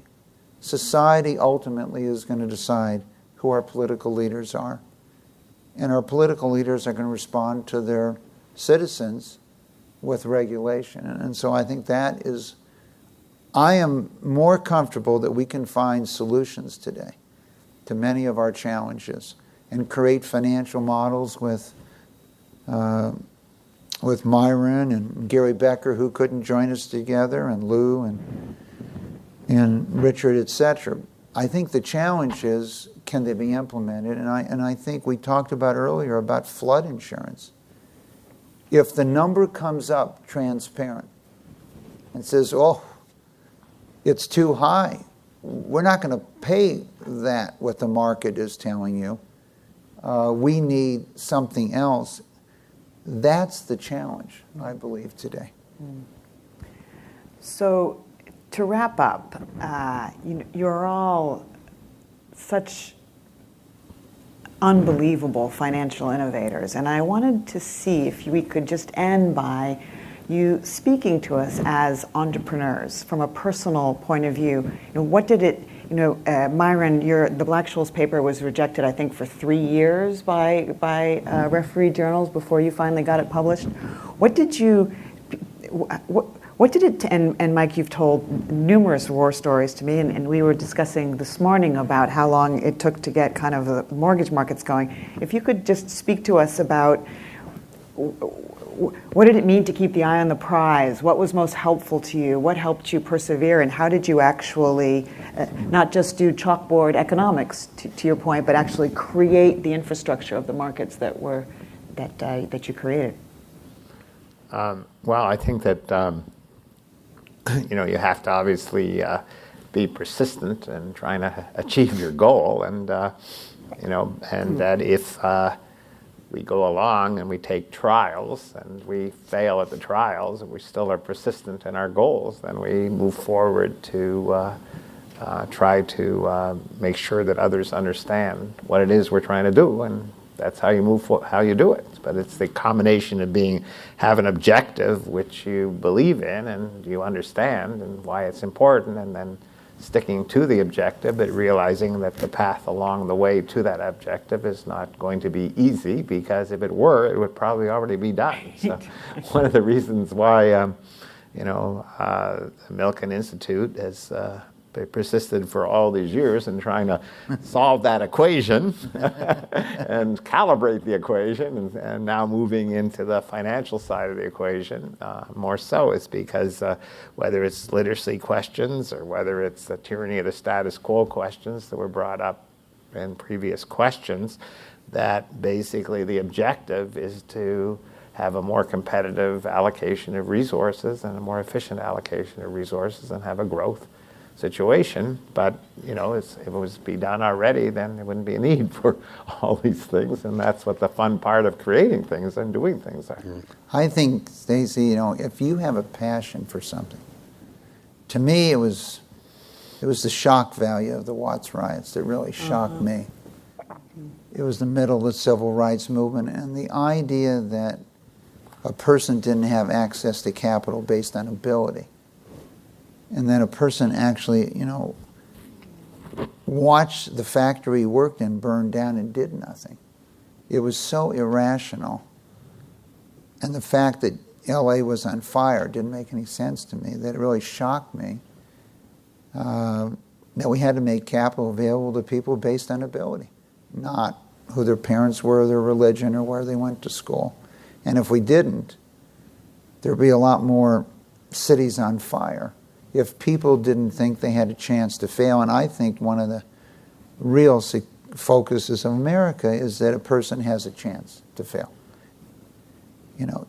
Society ultimately is going to decide who our political leaders are. And our political leaders are going to respond to their citizens with regulation. And so I think that is, I am more comfortable that we can find solutions today to many of our challenges and create financial models with Myron and Gary Becker, who couldn't join us together, and Lou and Richard, etc. I think the challenge is, can they be implemented? And I think we talked about earlier about flood insurance. If the number comes up transparent and says, oh, it's too high, we're not going to pay that, what the market is telling you. We need something else. That's the challenge, I believe, today. So to wrap up, you're all such unbelievable financial innovators, and I wanted to see if we could just end by you speaking to us as entrepreneurs from a personal point of view. What did it, Myron, the Black-Scholes paper was rejected, I think, for 3 years by referee journals before you finally got it published. What did it, and Mike, you've told numerous war stories to me, and we were discussing this morning about how long it took to get kind of the mortgage markets going. If you could just speak to us about what did it mean to keep the eye on the prize? What was most helpful to you? What helped you persevere? And how did you actually not just do chalkboard economics, to your point, but actually create the infrastructure of the markets that you created? Well, I think that you have to obviously be persistent in trying to achieve your goal, and and that if we go along and we take trials and we fail at the trials and we still are persistent in our goals, then we move forward to try to make sure that others understand what it is we're trying to do, and that's how you how you do it. But it's the combination of have an objective which you believe in and you understand and why it's important, and then sticking to the objective, but realizing that the path along the way to that objective is not going to be easy, because if it were, it would probably already be done. So one of the reasons why the Milken Institute has persisted for all these years in trying to solve that equation and calibrate the equation, and now moving into the financial side of the equation more so, is because whether it's literacy questions or whether it's the tyranny of the status quo questions that were brought up in previous questions, that basically the objective is to have a more competitive allocation of resources and a more efficient allocation of resources and have a growth situation. But if it was be done already, then there wouldn't be a need for all these things, and that's what the fun part of creating things and doing things are. I think, Stacey, if you have a passion for something, to me it was the shock value of the Watts riots that really shocked me. It was the middle of the civil rights movement, and the idea that a person didn't have access to capital based on ability, and then a person actually, watched the factory he worked in burn down and did nothing. It was so irrational. And the fact that LA was on fire didn't make any sense to me. That it really shocked me that we had to make capital available to people based on ability, not who their parents were, their religion, or where they went to school. And if we didn't, there'd be a lot more cities on fire if people didn't think they had a chance to fail. And I think one of the real focuses of America is that a person has a chance to fail.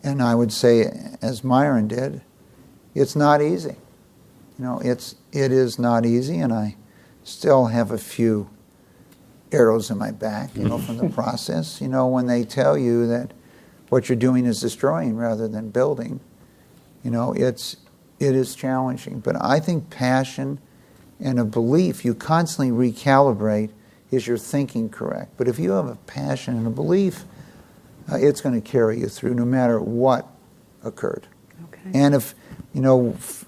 And I would say, as Myron did, it's not easy. It is not easy, and I still have a few arrows in my back, from the process. When they tell you that what you're doing is destroying rather than building, It is challenging, but I think passion and a belief, you constantly recalibrate, is your thinking correct? But if you have a passion and a belief, it's going to carry you through no matter what occurred. Okay. And if,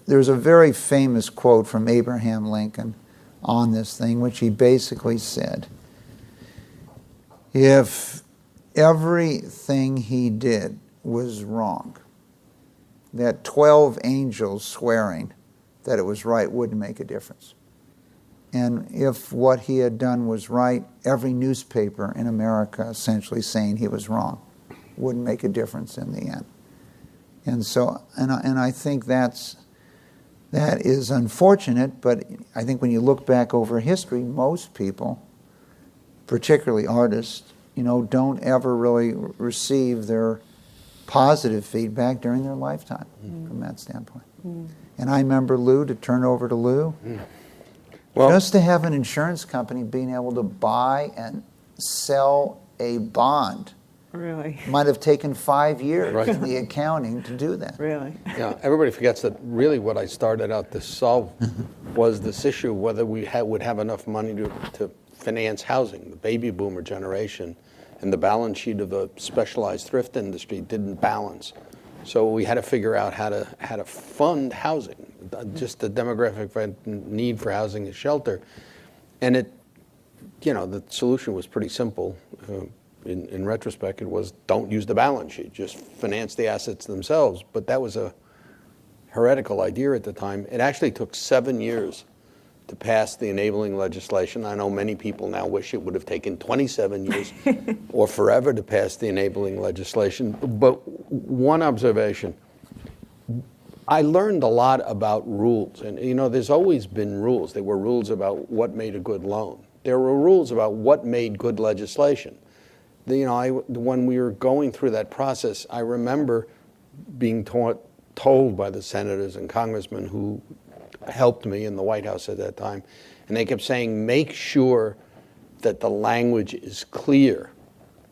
there's a very famous quote from Abraham Lincoln on this thing, which he basically said, if everything he did was wrong, that 12 angels swearing that it was right wouldn't make a difference. And if what he had done was right, every newspaper in America essentially saying he was wrong wouldn't make a difference in the end. And so, and I think that is unfortunate, but I think when you look back over history, most people, particularly artists, don't ever really receive their positive feedback during their lifetime from that standpoint. And I remember Lou, to turn over to Lou, just to have an insurance company being able to buy and sell a bond Really? might have taken 5 years in the accounting to do that. Really? Yeah, everybody forgets that really what I started out to solve was this issue whether we would have enough money to finance housing. The baby boomer generation and the balance sheet of the specialized thrift industry didn't balance. So we had to figure out how to fund housing, just the demographic need for housing and shelter. And the solution was pretty simple. In retrospect, it was don't use the balance sheet, just finance the assets themselves. But that was a heretical idea at the time. It actually took 7 years to pass the enabling legislation. I know many people now wish it would have taken 27 years or forever to pass the enabling legislation. But one observation, I learned a lot about rules. And, there's always been rules. There were rules about what made a good loan. There were rules about what made good legislation. When we were going through that process, I remember being told by the senators and congressmen who helped me in the White House at that time, and they kept saying, make sure that the language is clear,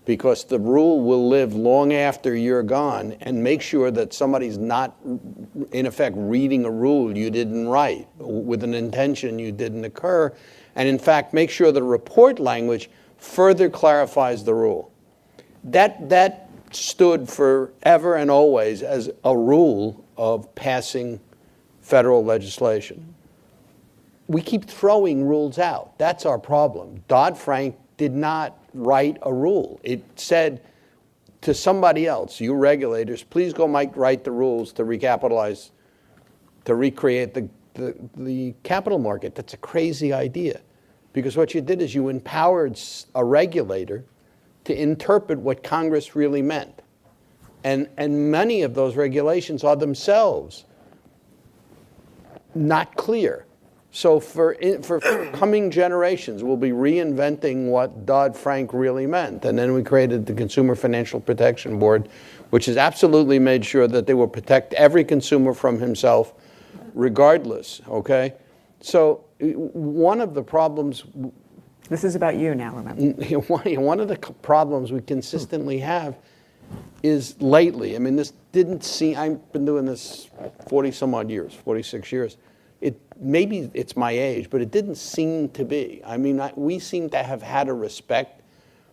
because the rule will live long after you're gone, and make sure that somebody's not, in effect, reading a rule you didn't write with an intention you didn't occur, and in fact, make sure the report language further clarifies the rule. That stood forever and always as a rule of passing federal legislation. We keep throwing rules out. That's our problem. Dodd-Frank did not write a rule. It said to somebody else, you regulators, please go write the rules to recapitalize, to recreate the capital market. That's a crazy idea. Because what you did is you empowered a regulator to interpret what Congress really meant. And many of those regulations are themselves not clear. So for coming generations, we'll be reinventing what Dodd-Frank really meant. And then we created the Consumer Financial Protection Board, which has absolutely made sure that they will protect every consumer from himself regardless, okay? So one of the problems... This is about you now, remember. One of the problems we consistently have is lately, this didn't seem... I've been doing this 40-some-odd years, 46 years. Maybe it's my age, but it didn't seem to be. We seem to have had a respect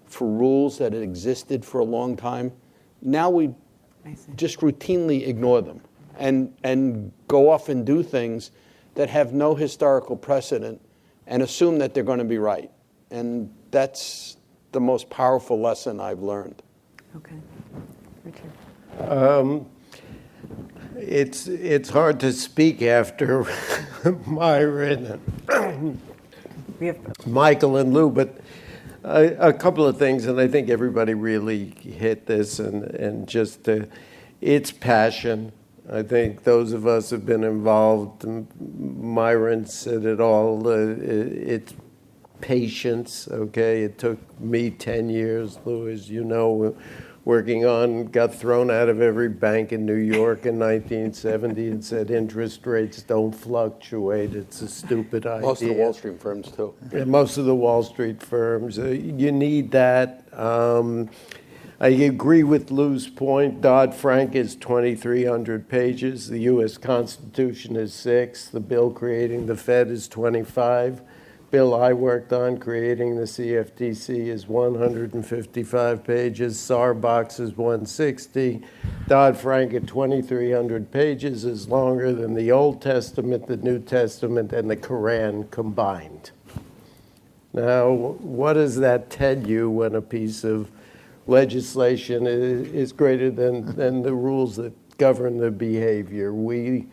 for rules that had existed for a long time. Now we just routinely ignore them and go off and do things that have no historical precedent and assume that they're going to be right. And that's the most powerful lesson I've learned. Okay. Richard. It's hard to speak after Myron and We have Michael and Lou, but a couple of things, and I think everybody really hit this, and just it's passion. I think those of us who have been involved, Myron said it all, it's patience, okay? It took me 10 years, Lou, as you know, got thrown out of every bank in New York in 1970 and said interest rates don't fluctuate. It's a stupid idea. Most of the Wall Street firms, too. Yeah, most of the Wall Street firms. You need that. I agree with Lou's point. Dodd-Frank is 2,300 pages. The U.S. Constitution is 6. The bill creating the Fed is 25. Bill I worked on creating the CFTC is 155 pages. Sarbox is 160. Dodd-Frank at 2,300 pages is longer than the Old Testament, the New Testament, and the Quran combined. Now, what does that tell you when a piece of legislation is greater than the rules that govern the behavior? We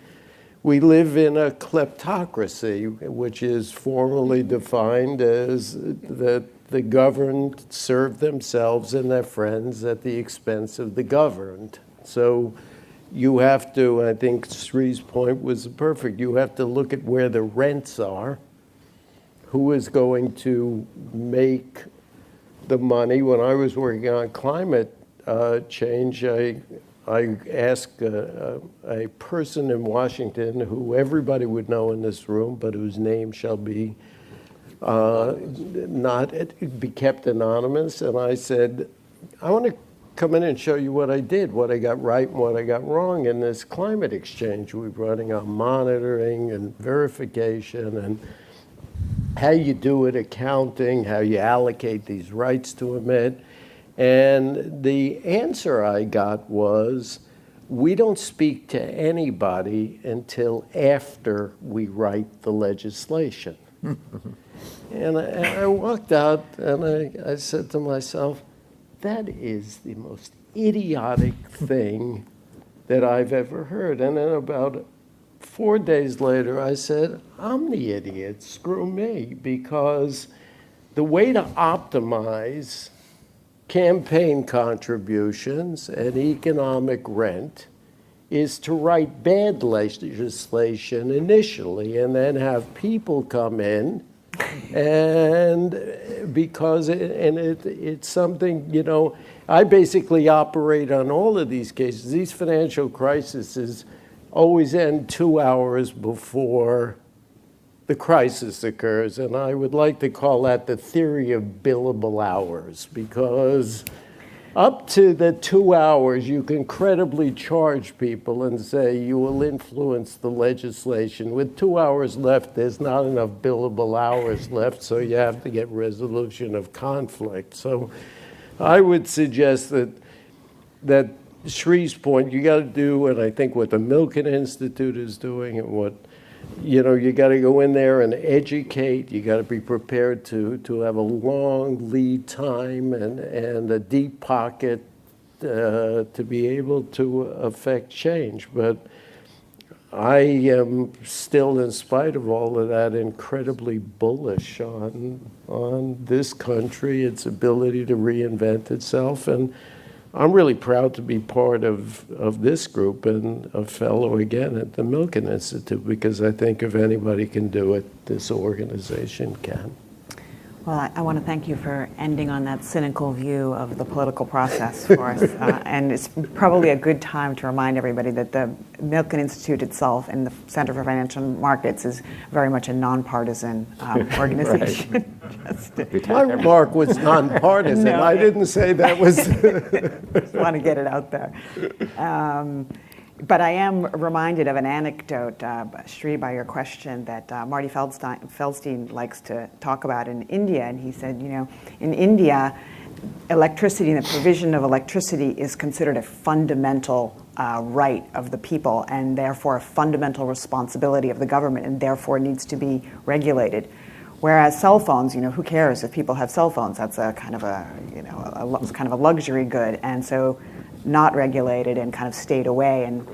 live in a kleptocracy, which is formally defined as that the governed serve themselves and their friends at the expense of the governed. So you have to, I think Sri's point was perfect, you have to look at where the rents are, who is going to make the money. When I was working on climate change, I asked a person in Washington who everybody would know in this room, but whose name shall be not be kept anonymous. And I said, I want to come in and show you what I did, what I got right and what I got wrong in this climate exchange. We're running on monitoring and verification and how you do it, accounting, how you allocate these rights to emit. And the answer I got was, we don't speak to anybody until after we write the legislation. And I walked out and I said to myself, that is the most idiotic thing that I've ever heard. And then about 4 days later, I said, I'm the idiot, screw me, because the way to optimize campaign contributions and economic rent is to write bad legislation initially and then have people come in, and because it's something, you know, I basically operate on all of these cases. These financial crises always end 2 hours before the crisis occurs, and I would like to call that the theory of billable hours, because up to the 2 hours you can credibly charge people and say you will influence the legislation. With 2 hours left, there's not enough billable hours left, so you have to get resolution of conflict. So I would suggest that Sri's point, you got to do, and I think what the Milken Institute is doing, and what, you know, you got to go in there and educate. You got to be prepared to have a long lead time and a deep pocket to be able to affect change. But I am still, in spite of all of that, incredibly bullish on this country, its ability to reinvent itself, and I'm really proud to be part of this group and a fellow again at the Milken Institute, because I think if anybody can do it, this organization can. Well, I want to thank you for ending on that cynical view of the political process for us. And it's probably a good time to remind everybody that the Milken Institute itself and the Center for Financial Markets is very much a nonpartisan organization. My remark was nonpartisan. No. I didn't say that was... Just want to get it out there. But I am reminded of an anecdote, Sri, by your question, that Marty Feldstein likes to talk about in India. And he said, you know, in India, electricity and the provision of electricity is considered a fundamental right of the people, and therefore a fundamental responsibility of the government, and therefore needs to be regulated. Whereas cell phones, you know, who cares if people have cell phones? That's a kind of a, you know, kind of a luxury good. And so not regulated and kind of stayed away. And,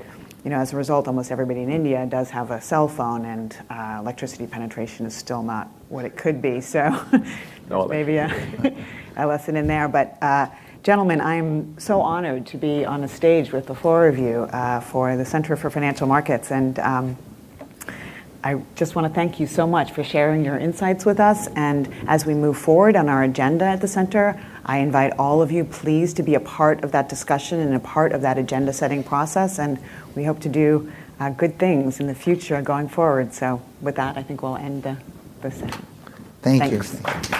you know, as a result, almost everybody in India does have a cell phone, and electricity penetration is still not what it could be. So maybe a lesson in there. But gentlemen, I'm so honored to be on a stage with the four of you for the Center for Financial Markets. And I just want to thank you so much for sharing your insights with us. And as we move forward on our agenda at the center, I invite all of you, please, to be a part of that discussion and a part of that agenda setting process. And we hope to do good things in the future going forward. So with that, I think we'll end the session. Thank you. Thanks.